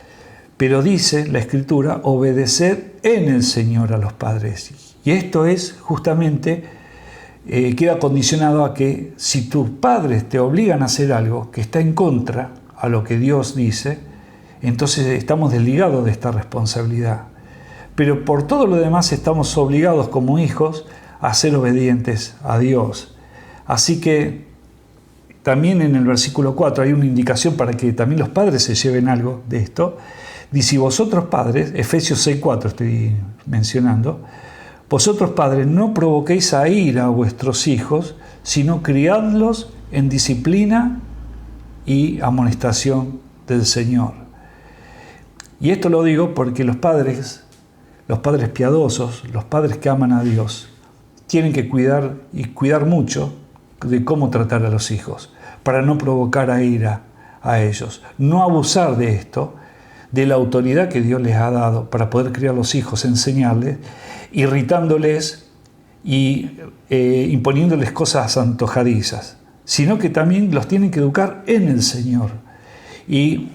Pero dice la Escritura: obedeced en el Señor a los padres. Y esto es justamente, queda condicionado a que si tus padres te obligan a hacer algo que está en contra a lo que Dios dice, entonces estamos desligados de esta responsabilidad. Pero por todo lo demás estamos obligados como hijos a ser obedientes a Dios. Así que también en el versículo 4 hay una indicación para que también los padres se lleven algo de esto. Dice, vosotros padres, Efesios 6:4 estoy mencionando, vosotros padres no provoquéis a ira a vuestros hijos, sino criadlos en disciplina y amonestación del Señor. Y esto lo digo porque los padres piadosos, los padres que aman a Dios, tienen que cuidar mucho de cómo tratar a los hijos, para no provocar a ira a ellos, no abusar de esto, de la autoridad que Dios les ha dado para poder criar a los hijos, enseñarles, irritándoles y imponiéndoles cosas antojadizas, sino que también los tienen que educar en el Señor y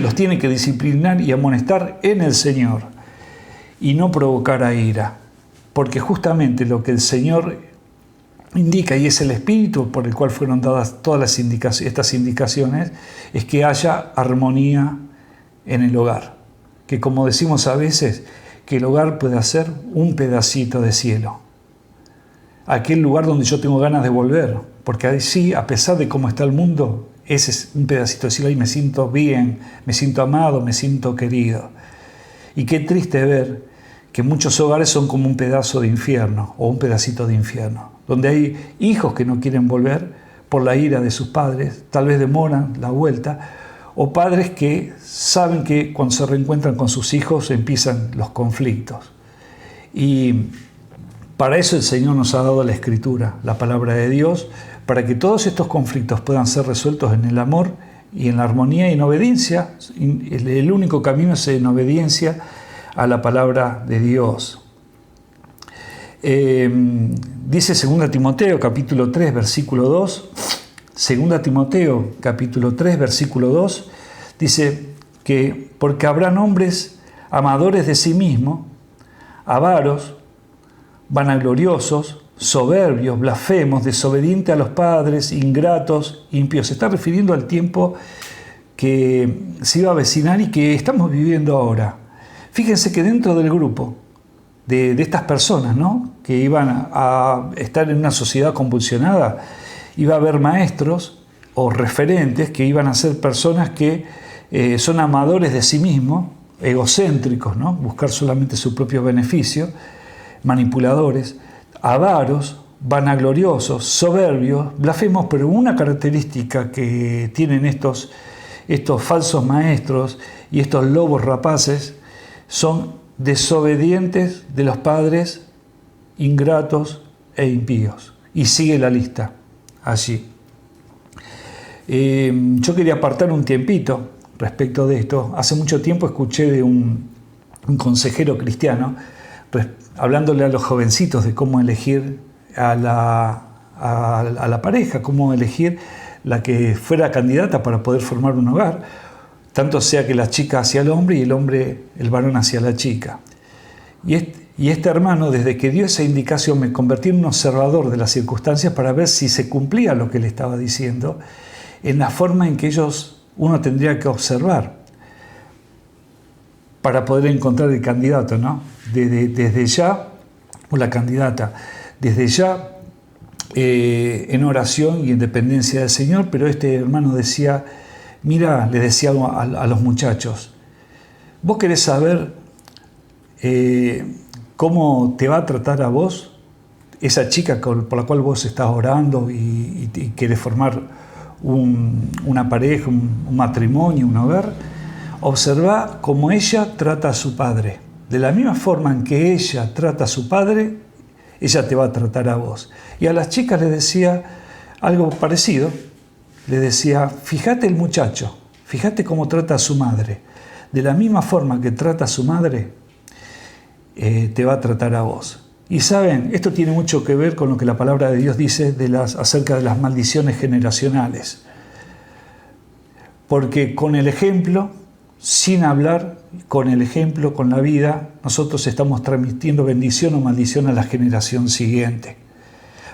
los tienen que disciplinar y amonestar en el Señor y no provocar a ira, porque justamente lo que el Señor indica, y es el espíritu por el cual fueron dadas todas estas indicaciones, es que haya armonía en el hogar, que como decimos a veces, que el hogar pueda ser un pedacito de cielo, aquel lugar donde yo tengo ganas de volver, porque ahí sí, a pesar de cómo está el mundo, ese es un pedacito de cielo y me siento bien, me siento amado, me siento querido. Y qué triste ver que muchos hogares son como un pedazo de infierno o un pedacito de infierno, donde hay hijos que no quieren volver por la ira de sus padres, tal vez demoran la vuelta, o padres que saben que cuando se reencuentran con sus hijos empiezan los conflictos. Y para eso el Señor nos ha dado la Escritura, la palabra de Dios, para que todos estos conflictos puedan ser resueltos en el amor y en la armonía y en obediencia. El único camino es en obediencia a la palabra de Dios. Dice 2 Timoteo capítulo 3 versículo 2, 2 Timoteo capítulo 3 versículo 2, dice que porque habrán hombres amadores de sí mismos, avaros, vanagloriosos, soberbios, blasfemos, desobedientes a los padres, ingratos, impíos. Se está refiriendo al tiempo que se iba a avecinar y que estamos viviendo ahora. Fíjense que dentro del grupo de estas personas, ¿no?, que iban a estar en una sociedad convulsionada, iba a haber maestros o referentes que iban a ser personas que son amadores de sí mismos, egocéntricos, ¿no?, buscar solamente su propio beneficio, manipuladores, avaros, vanagloriosos, soberbios, blasfemos, pero una característica que tienen estos falsos maestros y estos lobos rapaces son desobedientes de los padres, ingratos e impíos. Y sigue la lista allí. Yo quería apartar un tiempito respecto de esto. Hace mucho tiempo escuché de un consejero cristiano hablándole a los jovencitos de cómo elegir a la pareja, cómo elegir la que fuera candidata para poder formar un hogar, tanto sea que la chica hacia el hombre y el varón hacia la chica. Y este hermano, desde que dio esa indicación, me convertí en un observador de las circunstancias para ver si se cumplía lo que le estaba diciendo, en la forma en que uno tendría que observar para poder encontrar el candidato, ¿no? Desde ya, o la candidata, desde ya en oración y en dependencia del Señor, pero este hermano decía, mira, le decía a los muchachos, ¿vos querés saber cómo te va a tratar a vos esa chica por la cual vos estás orando y querés formar una pareja, un matrimonio, un hogar? Observá cómo ella trata a su padre. De la misma forma en que ella trata a su padre, ella te va a tratar a vos. Y a las chicas les decía algo parecido. Les decía, fíjate el muchacho, fíjate cómo trata a su madre. De la misma forma que trata a su madre, te va a tratar a vos. Y saben, esto tiene mucho que ver con lo que la palabra de Dios dice acerca de las maldiciones generacionales. Porque con el ejemplo, sin hablar, con el ejemplo, con la vida, nosotros estamos transmitiendo bendición o maldición a la generación siguiente.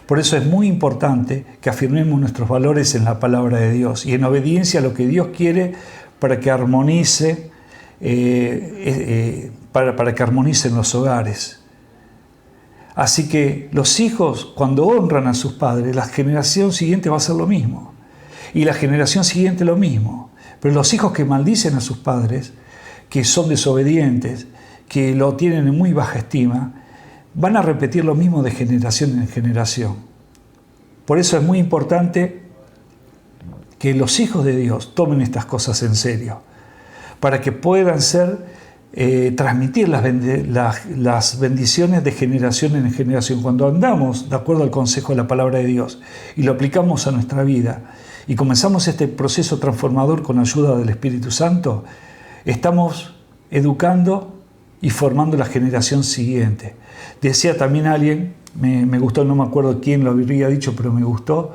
Por eso es muy importante que afirmemos nuestros valores en la palabra de Dios y en obediencia a lo que Dios quiere para que armonice para que armonicen los hogares. Así que los hijos, cuando honran a sus padres, la generación siguiente va a hacer lo mismo. Y la generación siguiente lo mismo. Pero los hijos que maldicen a sus padres, que son desobedientes, que lo tienen en muy baja estima, van a repetir lo mismo de generación en generación. Por eso es muy importante que los hijos de Dios tomen estas cosas en serio, para que puedan transmitir las bendiciones de generación en generación. Cuando andamos de acuerdo al consejo de la palabra de Dios y lo aplicamos a nuestra vida y comenzamos este proceso transformador con ayuda del Espíritu Santo, estamos educando y formando la generación siguiente. Decía también alguien, me gustó, no me acuerdo quién lo habría dicho, pero me gustó,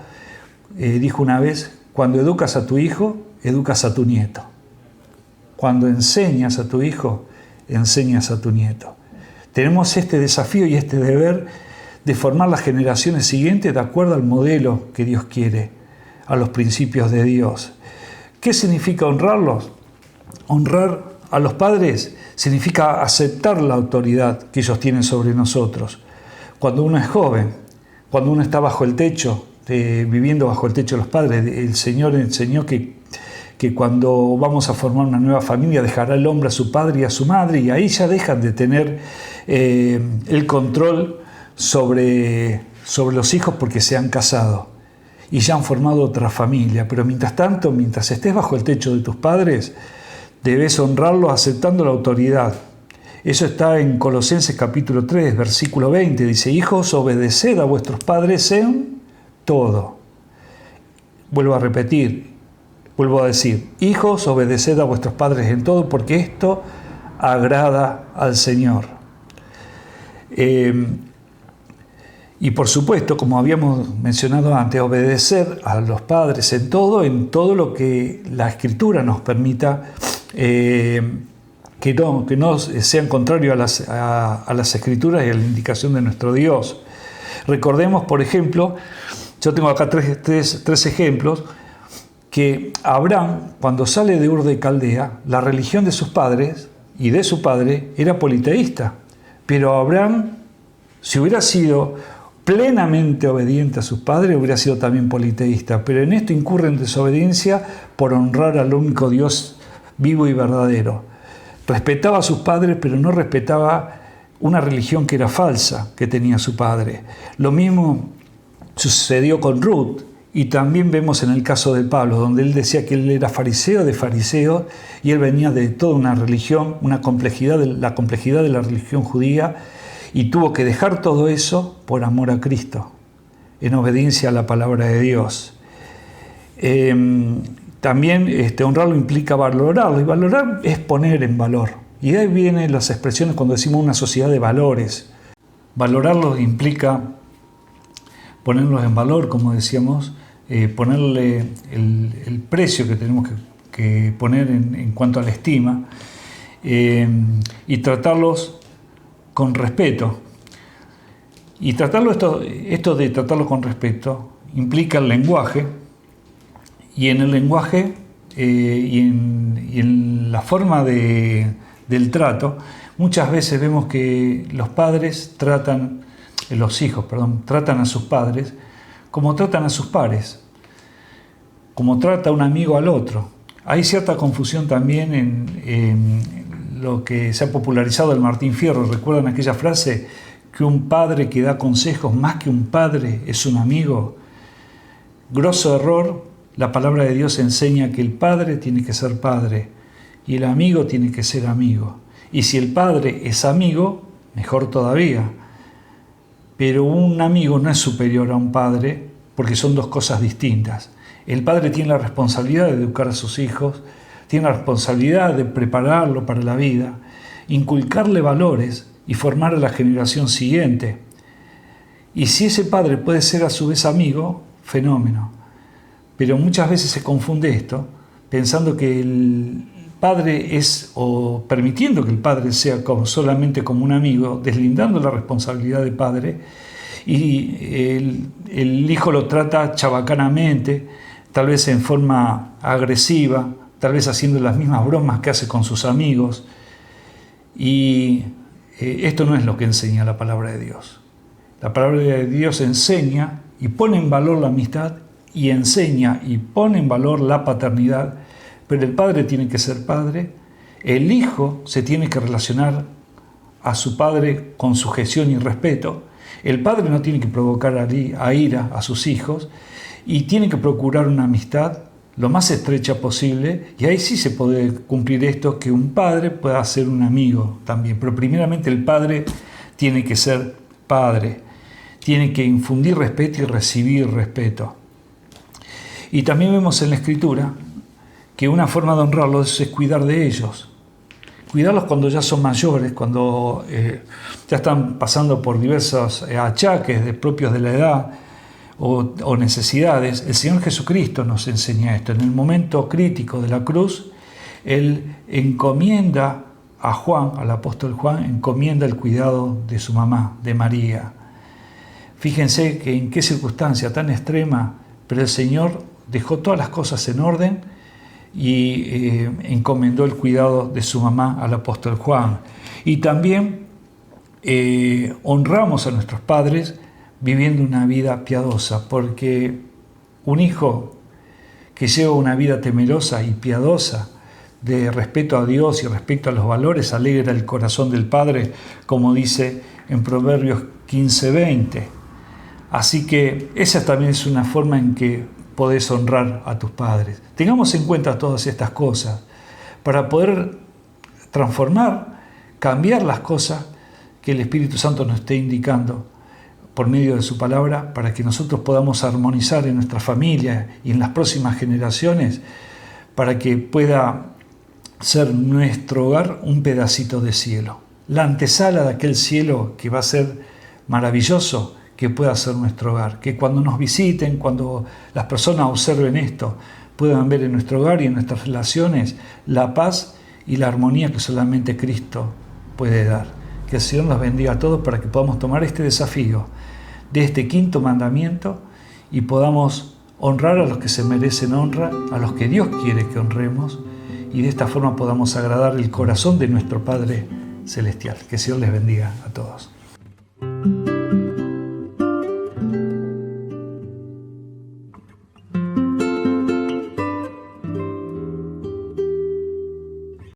dijo una vez: cuando educas a tu hijo, educas a tu nieto. Cuando enseñas a tu hijo, enseñas a tu nieto. Tenemos este desafío y este deber de formar las generaciones siguientes de acuerdo al modelo que Dios quiere, a los principios de Dios. ¿Qué significa honrarlos? Honrar a los padres significa aceptar la autoridad que ellos tienen sobre nosotros. Cuando uno es joven, cuando uno está bajo el techo, viviendo bajo el techo de los padres, el Señor enseñó que cuando vamos a formar una nueva familia dejará el hombre a su padre y a su madre, y ahí ya dejan de tener el control sobre los hijos porque se han casado y ya han formado otra familia. Pero mientras tanto, mientras estés bajo el techo de tus padres, debes honrarlos aceptando la autoridad. Eso está en Colosenses capítulo 3, versículo 20. Dice: hijos, obedeced a vuestros padres en todo. Vuelvo a decir, hijos, obedeced a vuestros padres en todo, porque esto agrada al Señor. Y por supuesto, como habíamos mencionado antes, obedecer a los padres en todo lo que la Escritura nos permita, que no sean contrarios a las Escrituras y a la indicación de nuestro Dios. Recordemos, por ejemplo, yo tengo acá tres ejemplos, que Abraham, cuando sale de Ur de Caldea, la religión de sus padres y de su padre era politeísta. Pero Abraham, si hubiera sido plenamente obediente a sus padres, hubiera sido también politeísta. Pero en esto incurre en desobediencia por honrar al único Dios vivo y verdadero. Respetaba a sus padres, pero no respetaba una religión que era falsa, que tenía su padre. Lo mismo sucedió con Ruth. Y también vemos en el caso de Pablo, donde él decía que él era fariseo de fariseos y él venía de toda una religión, la complejidad de la religión judía, y tuvo que dejar todo eso por amor a Cristo, en obediencia a la palabra de Dios. También honrarlo implica valorarlo, y valorar es poner en valor. Y de ahí vienen las expresiones cuando decimos una sociedad de valores. Valorarlos implica ponerlos en valor, como decíamos, ponerle el precio que tenemos que poner en cuanto a la estima, y tratarlos con respeto. Y esto de tratarlos con respeto implica el lenguaje, y en el lenguaje y en la forma del trato, muchas veces vemos que los hijos tratan a sus padres como tratan a sus pares, como trata un amigo al otro. Hay cierta confusión también en lo que se ha popularizado el Martín Fierro. ¿Recuerdan aquella frase que un padre que da consejos más que un padre es un amigo? Grosso error. La palabra de Dios enseña que el padre tiene que ser padre y el amigo tiene que ser amigo. Y si el padre es amigo, mejor todavía. Pero un amigo no es superior a un padre porque son dos cosas distintas. El padre tiene la responsabilidad de educar a sus hijos, tiene la responsabilidad de prepararlo para la vida, inculcarle valores y formar a la generación siguiente. Y si ese padre puede ser a su vez amigo, fenómeno. Pero muchas veces se confunde esto, pensando que el padre o permitiendo que el padre sea solamente como un amigo, deslindando la responsabilidad de padre, y el hijo lo trata chabacanamente, tal vez en forma agresiva, tal vez haciendo las mismas bromas que hace con sus amigos. Y esto no es lo que enseña la palabra de Dios. La palabra de Dios enseña y pone en valor la amistad, y enseña y pone en valor la paternidad, pero el padre tiene que ser padre, el hijo se tiene que relacionar a su padre con sujeción y respeto, el padre no tiene que provocar a ira a sus hijos y tiene que procurar una amistad lo más estrecha posible, y ahí sí se puede cumplir esto, que un padre pueda ser un amigo también, pero primeramente el padre tiene que ser padre, tiene que infundir respeto y recibir respeto. Y también vemos en la Escritura que una forma de honrarlos es cuidar de ellos. Cuidarlos cuando ya son mayores, cuando ya están pasando por diversos achaques propios de la edad o necesidades. El Señor Jesucristo nos enseña esto. En el momento crítico de la cruz, Él encomienda a Juan, al apóstol Juan, encomienda el cuidado de su mamá, de María. Fíjense que en qué circunstancia tan extrema, pero el Señor dejó todas las cosas en orden y encomendó el cuidado de su mamá al apóstol Juan. Y también honramos a nuestros padres viviendo una vida piadosa, porque un hijo que lleva una vida temerosa y piadosa, de respeto a Dios y respeto a los valores, alegra el corazón del Padre, como dice en Proverbios 15:20. Así que esa también es una forma en que podés honrar a tus padres. Tengamos en cuenta todas estas cosas para poder transformar, cambiar las cosas que el Espíritu Santo nos esté indicando por medio de su palabra, para que nosotros podamos armonizar en nuestra familia y en las próximas generaciones, para que pueda ser nuestro hogar un pedacito de cielo, la antesala de aquel cielo que va a ser maravilloso, que pueda ser nuestro hogar, que cuando nos visiten, cuando las personas observen esto, puedan ver en nuestro hogar y en nuestras relaciones la paz y la armonía que solamente Cristo puede dar. Que el Señor nos bendiga a todos para que podamos tomar este desafío de este quinto mandamiento y podamos honrar a los que se merecen honra, a los que Dios quiere que honremos, y de esta forma podamos agradar el corazón de nuestro Padre Celestial. Que el Señor les bendiga a todos.